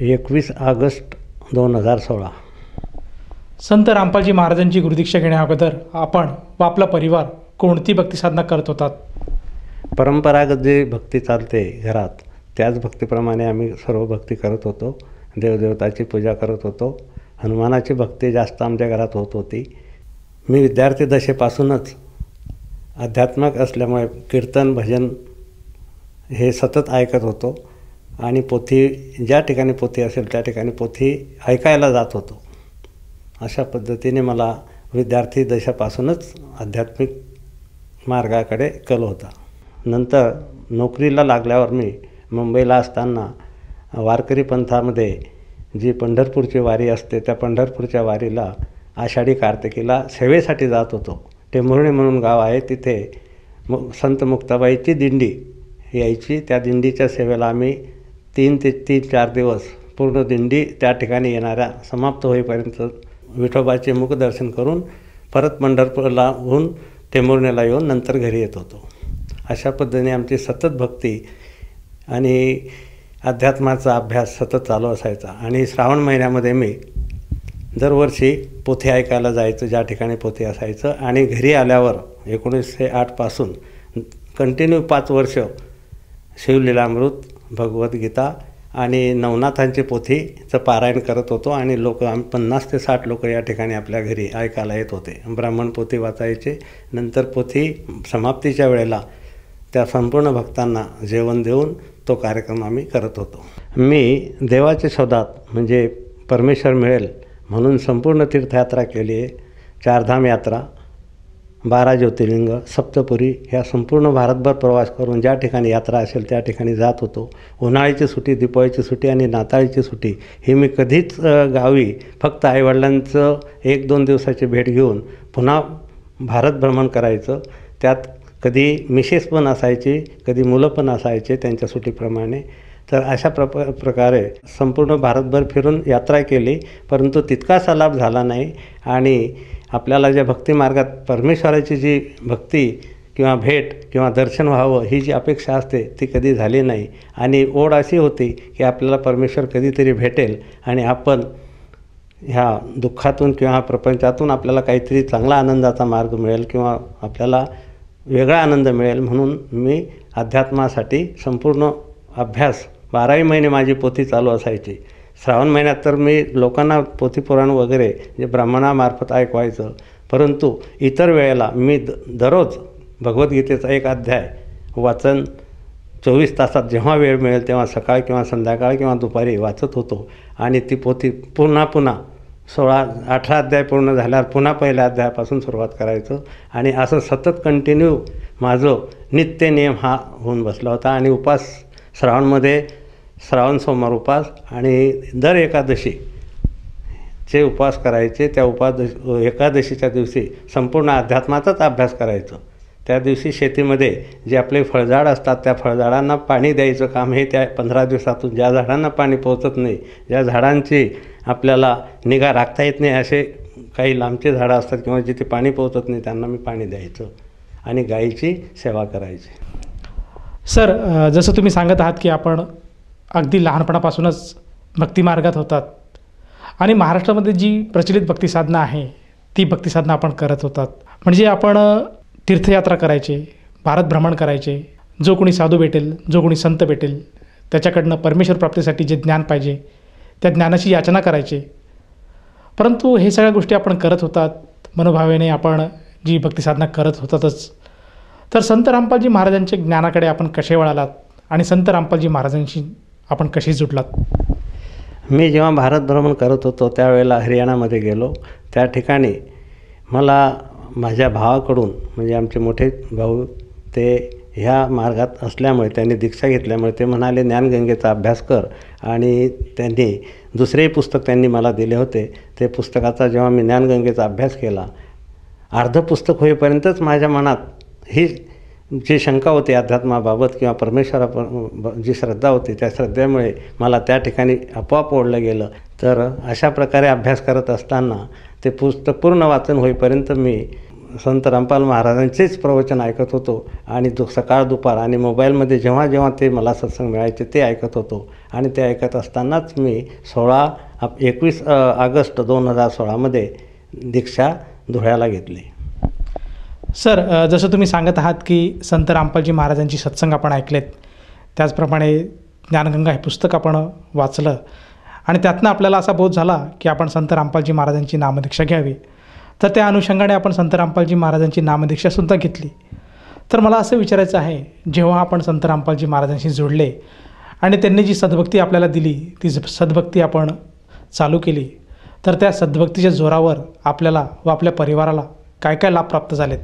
21 ऑगस्ट 2016. संत रामपालजी महाराजांची गुरुदीक्षा घेण्या अगोदर आपण व आपला परिवार कोणती भक्ती साधना करत होतात? परंपरागत जी भक्ती चालते घरात त्याच भक्तीप्रमाणे आम्ही सर्व भक्ती करत होतो. देवदेवताची पूजा करत होतो. हनुमानाची भक्ती जास्त आमच्या घरात होत होती. मी विद्यार्थी दशेपासूनच अध्यात्मक असल्यामुळे कीर्तन भजन हे सतत ऐकत होतो आणि पोथी, ज्या ठिकाणी पोथी असेल त्या ठिकाणी पोथी ऐकायला जात होतो. अशा पद्धतीने मला विद्यार्थी दशेपासूनच आध्यात्मिक मार्गाकडे कल होता. नंतर नोकरीला लागल्यावर मी मुंबईला असताना वारकरी पंथामध्ये जी पंढरपूरची वारी असते त्या पंढरपूरच्या वारीला आषाढी कार्तिकीला सेवेसाठी जात होतो. टेंभुर्णी म्हणून गाव आहे, तिथे संत मुक्ताबाईची दिंडी यायची. त्या दिंडीच्या सेवेला आम्ही 3 ते 4 दिवस पूर्ण दिंडी त्या ठिकाणी येणाऱ्या समाप्त होईपर्यंत विठोबाचे मुखदर्शन करून परत पंढरपूरला होऊन टेंभुर्णीला येऊन नंतर घरी येत होतो. अशा पद्धतीने आमची सतत भक्ती आणि अध्यात्माचा अभ्यास सतत चालू असायचा. आणि श्रावण महिन्यामध्ये मी दरवर्षी पोथी ऐकायला जायचं, ज्या ठिकाणी पोथी असायचं. आणि घरी आल्यावर 1908 पासून कंटिन्यू 5 वर्ष शिवलीलामृत, भगवद्गीता आणि नवनाथांची पोथीचं पारायण करत होतो. आणि 50 ते 60 लोक या ठिकाणी आपल्या घरी ऐकायला येत होते. ब्राह्मण पोथी वाचायचे. नंतर पोथी समाप्तीच्या वेळेला त्या संपूर्ण भक्तांना जेवण देऊन तो कार्यक्रम आम्ही करत होतो. मी देवाच्या शोधात म्हणजे परमेश्वर मिळेल म्हणून संपूर्ण तीर्थयात्रा केली आहे. 4 धाम यात्रा, 12 ज्योतिर्लिंग, सप्तपुरी ह्या संपूर्ण भारतभर प्रवास करून ज्या ठिकाणी यात्रा असेल त्या ठिकाणी जात होतो. उन्हाळ्याची सुट्टी, दिवाळीची सुट्टी आणि नाताळीची सुट्टी ही मी कधीच गावी फक्त आईवडिलांचं 1-2 दिवसाची भेट घेऊन पुन्हा भारत भ्रमण करायचं. त्यात कधी मिसेस पण असायची, कधी मुलं पण असायचे त्यांच्या सुट्टीप्रमाणे. तर अशा प्रकारे संपूर्ण भारतभर फिरून यात्रा केली. परंतु तितकासा लाभ झाला नाही. आणि आपल्याला ज्या भक्तिमार्गात परमेश्वराची जी भक्ती किंवा भेट किंवा दर्शन व्हावं ही जी अपेक्षा असते ती कधी झाली नाही. आणि ओढ अशी होती की आपल्याला परमेश्वर कधीतरी भेटेल आणि आपण ह्या दुःखातून किंवा प्रपंचातून आपल्याला काहीतरी चांगला आनंदाचा मार्ग मिळेल किंवा आपल्याला वेगळा आनंद मिळेल. म्हणून मी अध्यात्मासाठी संपूर्ण अभ्यास 12ही महिने माझी पोथी चालू असायची. श्रावण महिन्यात तर मी लोकांना पोथीपुराण वगैरे जे ब्राह्मणामार्फत ऐकवायचं. परंतु इतर वेळेला मी दररोज भगवद्गीतेचा 1 अध्याय वाचन 24 तासात जेव्हा वेळ मिळेल तेव्हा सकाळ किंवा संध्याकाळ किंवा दुपारी वाचत होतो. आणि ती पोथी पुन्हा 18 अध्याय पूर्ण झाल्यावर पुन्हा पहिल्या अध्यायापासून सुरुवात करायचं. आणि असं सतत कंटिन्यू माझं नित्य नियम हा होऊन बसला होता. आणि उपास श्रावणमध्ये श्रावण सोमवार उपास आणि दर एकादशीचे उपवास करायचे. त्या एकादशीच्या दिवशी संपूर्ण अध्यात्माचाच अभ्यास करायचं. त्या दिवशी शेतीमध्ये जे आपले फळझाड असतात त्या फळझाडांना पाणी द्यायचं काम हे त्या 15 दिवसातून ज्या झाडांना पाणी पोहोचत नाही, ज्या झाडांची आपल्याला निगा राखता येत नाही असे काही लांबचे झाडं असतात किंवा जिथे पाणी पोहोचत नाही त्यांना मी पाणी द्यायचं आणि गायीची सेवा करायची. सर, जसं तुम्ही सांगत आहात की आपण अगदी लहानपणापासूनच भक्तिमार्गात होतात आणि महाराष्ट्रामध्ये जी प्रचलित भक्तिसाधना आहे ती भक्तिसाधना आपण करत होतात. म्हणजे आपण तीर्थयात्रा करायचे, भारत भ्रमण करायचे, जो कोणी साधू भेटेल, जो कोणी संत भेटेल त्याच्याकडनं परमेश्वर प्राप्तीसाठी जे ज्ञान पाहिजे त्या ज्ञानाची याचना करायचे. परंतु हे सगळ्या गोष्टी आपण करत होतात मनोभावेने, आपण जी भक्तिसाधना करत होतातच. तर संत रामपालजी महाराजांच्या ज्ञानाकडे आपण कसे वळालात आणि संत रामपालजी महाराजांशी आपण कशी जुडलात? मी जेव्हा भारत भ्रमण करत होतो त्यावेळेला हरियाणामध्ये गेलो. त्या ठिकाणी मला माझ्या भावाकडून, म्हणजे आमचे मोठे भाऊ ते ह्या मार्गात असल्यामुळे त्यांनी दीक्षा घेतल्यामुळे ते म्हणाले ज्ञानगंगेचा अभ्यास कर. आणि त्यांनी दुसरेही पुस्तक त्यांनी मला दिले होते. ते पुस्तकाचा जेव्हा मी ज्ञानगंगेचा अभ्यास केला, अर्ध पुस्तक होईपर्यंतच माझ्या मनात ही जी शंका होती अध्यात्माबाबत किंवा परमेश्वरा जी श्रद्धा होती त्या श्रद्धेमुळे मला त्या ठिकाणी आपोआप ओढलं गेलं. तर अशा प्रकारे अभ्यास करत असताना ते पुस्तक पूर्ण वाचन होईपर्यंत मी संत रामपाल महाराजांचेच प्रवचन ऐकत होतो. आणि सकाळ दुपार आणि मोबाईलमध्ये जेव्हा जेव्हा ते मला सत्संग मिळायचे ते ऐकत होतो. आणि ते ऐकत असतानाच मी 21 ऑगस्ट 2016मध्ये दीक्षा धुळ्याला घेतली. सर, जसं तुम्ही सांगत आहात की संत रामपालजी महाराजांची सत्संग आपण ऐकलेत, त्याचप्रमाणे ज्ञानगंगा हे पुस्तक आपण वाचलं आणि त्यातनं आपल्याला असा बोध झाला की आपण संत रामपालजी महाराजांची नामदीक्षा घ्यावी. तर त्या अनुषंगाने आपण संत रामपालजी महाराजांची नामदीक्षासुद्धा घेतली. तर मला असं विचारायचं आहे, जेव्हा आपण संत रामपालजी महाराजांशी जोडले आणि त्यांनी जी सद्भक्ती आपल्याला दिली ती सद्भक्ती आपण चालू केली, तर त्या सद्भक्तीच्या जोरावर आपल्याला व आपल्या परिवाराला काय काय लाभ प्राप्त झालेत?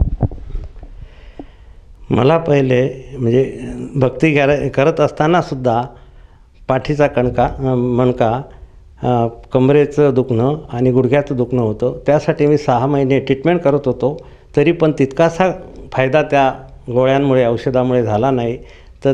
मला पहिले म्हणजे भक्ती करत असतानासुद्धा पाठीचा मणका, कमरेचं दुखणं आणि गुडघ्याचं दुखणं होतं. त्यासाठी मी 6 महिने ट्रीटमेंट करत होतो. तरी पण तितकासा फायदा त्या गोळ्यांमुळे औषधामुळे झाला नाही. तर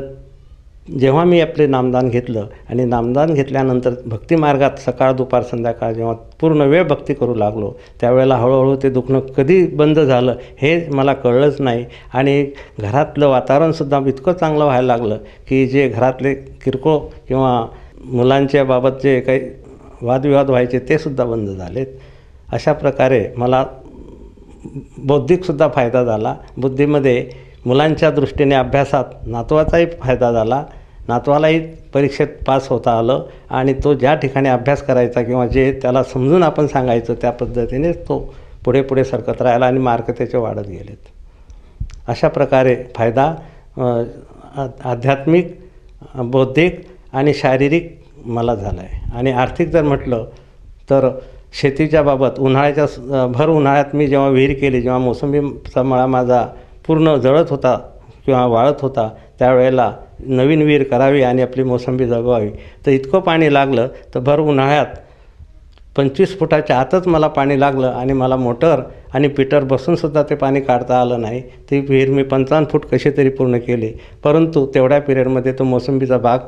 जेव्हा मी आपले नामदान घेतलं आणि नामदान घेतल्यानंतर भक्तिमार्गात सकाळ दुपार संध्याकाळ जेव्हा पूर्ण वेळ भक्ती करू लागलो, त्यावेळेला हळूहळू ते दुखणं कधी बंद झालं हे मला कळलंच नाही. आणि घरातलं वातावरणसुद्धा इतकं चांगलं व्हायला लागलं की जे घरातले किरकोळ किंवा मुलांच्या बाबत जे काही वादविवाद व्हायचे ते सुद्धा बंद झालेत. अशा प्रकारे मला बौद्धिकसुद्धा फायदा झाला. बुद्धीमध्ये मुलांच्या दृष्टीने अभ्यासात नातवाचाही फायदा झाला. नातवालाही परीक्षेत पास होता आलं आणि तो ज्या ठिकाणी अभ्यास करायचा किंवा जे त्याला समजून आपण सांगायचं त्या पद्धतीने तो पुढे पुढे सरकत राहिला आणि मार्क त्याचे वाढत गेलेत. अशा प्रकारे फायदा आध्यात्मिक, बौद्धिक आणि शारीरिक मला झाला आहे. आणि आर्थिक जर म्हटलं तर शेतीच्या बाबत भर उन्हाळ्यात मी जेव्हा विहीर केली, जेव्हा मोसंबीचा मळा माझा पूर्ण जळत होता किंवा वाळत होता, त्यावेळेला नवीन विहीर करावी आणि आपली मोसंबी जगवावी. तर इतकं पाणी लागलं तर भर उन्हाळ्यात 25 फुटाच्या आतच मला पाणी लागलं आणि मला मोटर आणि पिटर बसूनसुद्धा ते पाणी काढता आलं नाही. ती विहीर मी 55 फूट कशी तरी पूर्ण केली. परंतु तेवढ्या पिरियडमध्ये तो मोसंबीचा बाग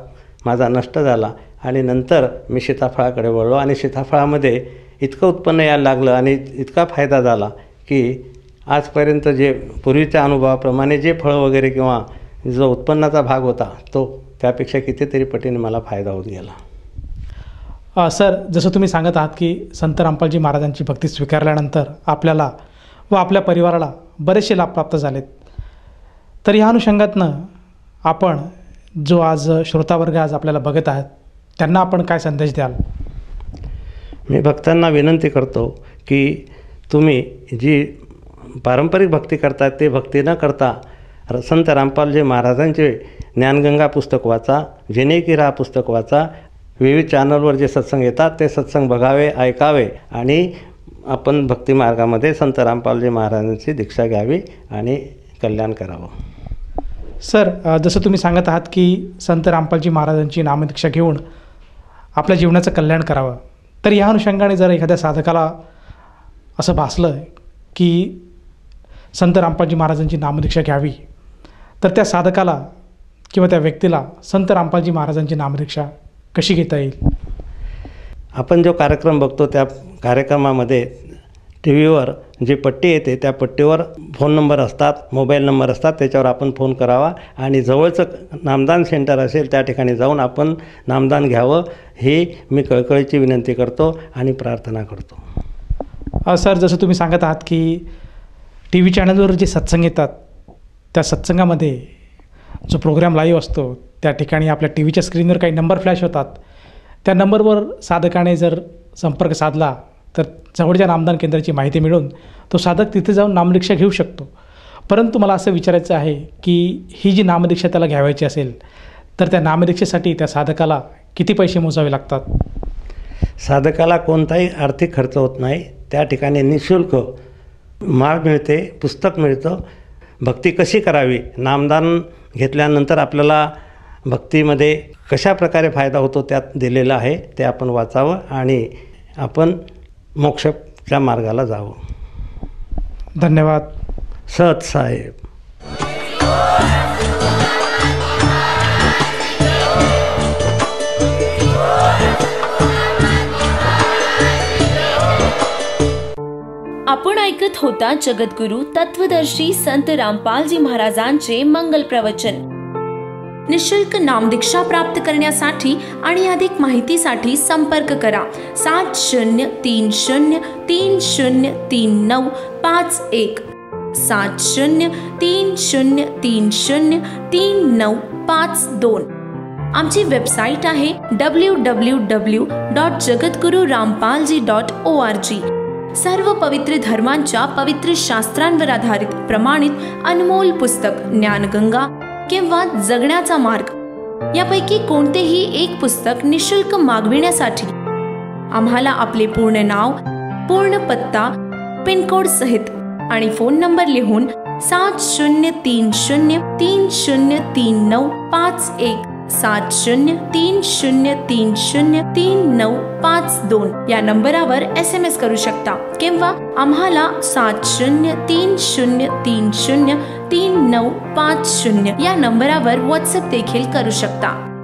माझा नष्ट झाला आणि नंतर मी सीताफळाकडे वळलो आणि सीताफळामध्ये इतकं उत्पन्न यायला लागलं आणि इतका फायदा झाला की आजपर्यंत जे पूर्वीच्या अनुभवाप्रमाणे जे फळं वगैरे किंवा जो उत्पन्नाचा भाग होता तो त्यापेक्षा कितीतरी पटीने मला फायदा होत गेला. सर, जसं तुम्ही सांगत आहात की संत रामपालजी महाराजांची भक्ती स्वीकारल्यानंतर आपल्याला व आपल्या परिवाराला बरेचसे लाभ प्राप्त झालेत. तर ह्या अनुषंगातनं आपण जो आज श्रोतावर्ग आज आपल्याला बघत आहेत त्यांना आपण काय संदेश द्याल? मी भक्तांना विनंती करतो की तुम्ही जी पारंपरिक भक्ती करतात ते भक्ती न करता संत रामपालजी महाराजांचे ज्ञानगंगा पुस्तक वाचा, जेणे की राह पुस्तक वाचा. विविध चॅनलवर जे सत्संग येतात ते सत्संग बघावे, ऐकावे आणि आपण भक्तिमार्गामध्ये संत रामपालजी महाराजांची दीक्षा घ्यावी आणि कल्याण करावं. सर, जसं तुम्ही सांगत आहात की संत रामपालजी महाराजांची नामदीक्षा घेऊन आपल्या जीवनाचं कल्याण करावं, तर ह्या अनुषंगाने जर एखाद्या साधकाला असं भासलं की संत रामपालजी महाराजांची नामदीक्षा घ्यावी, तर त्या साधकाला किंवा त्या व्यक्तीला संत रामपालजी महाराजांची नामदीक्षा कशी घेता येईल? आपण जो कार्यक्रम बघतो त्या कार्यक्रमामध्ये टी व्हीवर जी पट्टी येते त्या पट्टीवर फोन नंबर असतात, मोबाईल नंबर असतात. त्याच्यावर आपण फोन करावा आणि जवळचं नामदान सेंटर असेल त्या ठिकाणी जाऊन आपण नामदान घ्यावं ही मी कळकळीची विनंती करतो आणि प्रार्थना करतो. सर, जसं तुम्ही सांगत आहात की टी व्ही चॅनलवर जे सत्संग येतात त्या सत्संगामध्ये जो प्रोग्राम लाईव्ह असतो त्या ठिकाणी आपल्या टी व्हीच्या स्क्रीनवर काही नंबर फ्लॅश होतात. त्या नंबरवर साधकाने जर संपर्क साधला तर जवळच्या नामदान केंद्राची माहिती मिळून तो साधक तिथे जाऊन नामदीक्षा घेऊ शकतो. परंतु मला असं विचारायचं आहे की ही जी नामदीक्षा त्याला घ्यावायची असेल तर त्या नामदीक्षेसाठी त्या साधकाला किती पैसे मोजावे लागतात? साधकाला कोणताही आर्थिक खर्च होत नाही. त्या ठिकाणी निःशुल्क माळ मिळते, पुस्तक मिळतं. भक्ती कशी करावी, नामदान घेतल्यानंतर आपल्याला भक्तीमध्ये कशा प्रकारे फायदा होतो त्यात दिलेलं आहे. ते आपण वाचावं आणि आपण मोक्षच्या मार्गाला जावं. धन्यवाद. सत साहेब. आपण ऐकत होता जगद्गुरु तत्वदर्शी संत रामपालजी महाराजांचे मंगल प्रवचन. निशुल्क नामदीक्षा प्राप्त करण्यासाठी आणि अधिक माहितीसाठी संपर्क करा 7030303951 7030303952. आमची वेबसाईट आहे www.jagadgururampalji.org. सर्व पवित्र धर्मांच्या पवित्र शास्त्रांवर आधारित प्रमाणित अनमोल पुस्तक ज्ञानगंगा किंवा जगण्याचा मार्ग यापैकी कोणतेही एक पुस्तक निशुल्क मागविण्यासाठी आम्हाला आपले पूर्ण नाव, पूर्ण पत्ता, पिनकोड सहित आणि फोन नंबर लिहून 7030303951 7030303952 या नंबरावर SMS करू शकता किंवा आम्हाला 7030303950 या नंबरावर WhatsApp देखील करू शकता.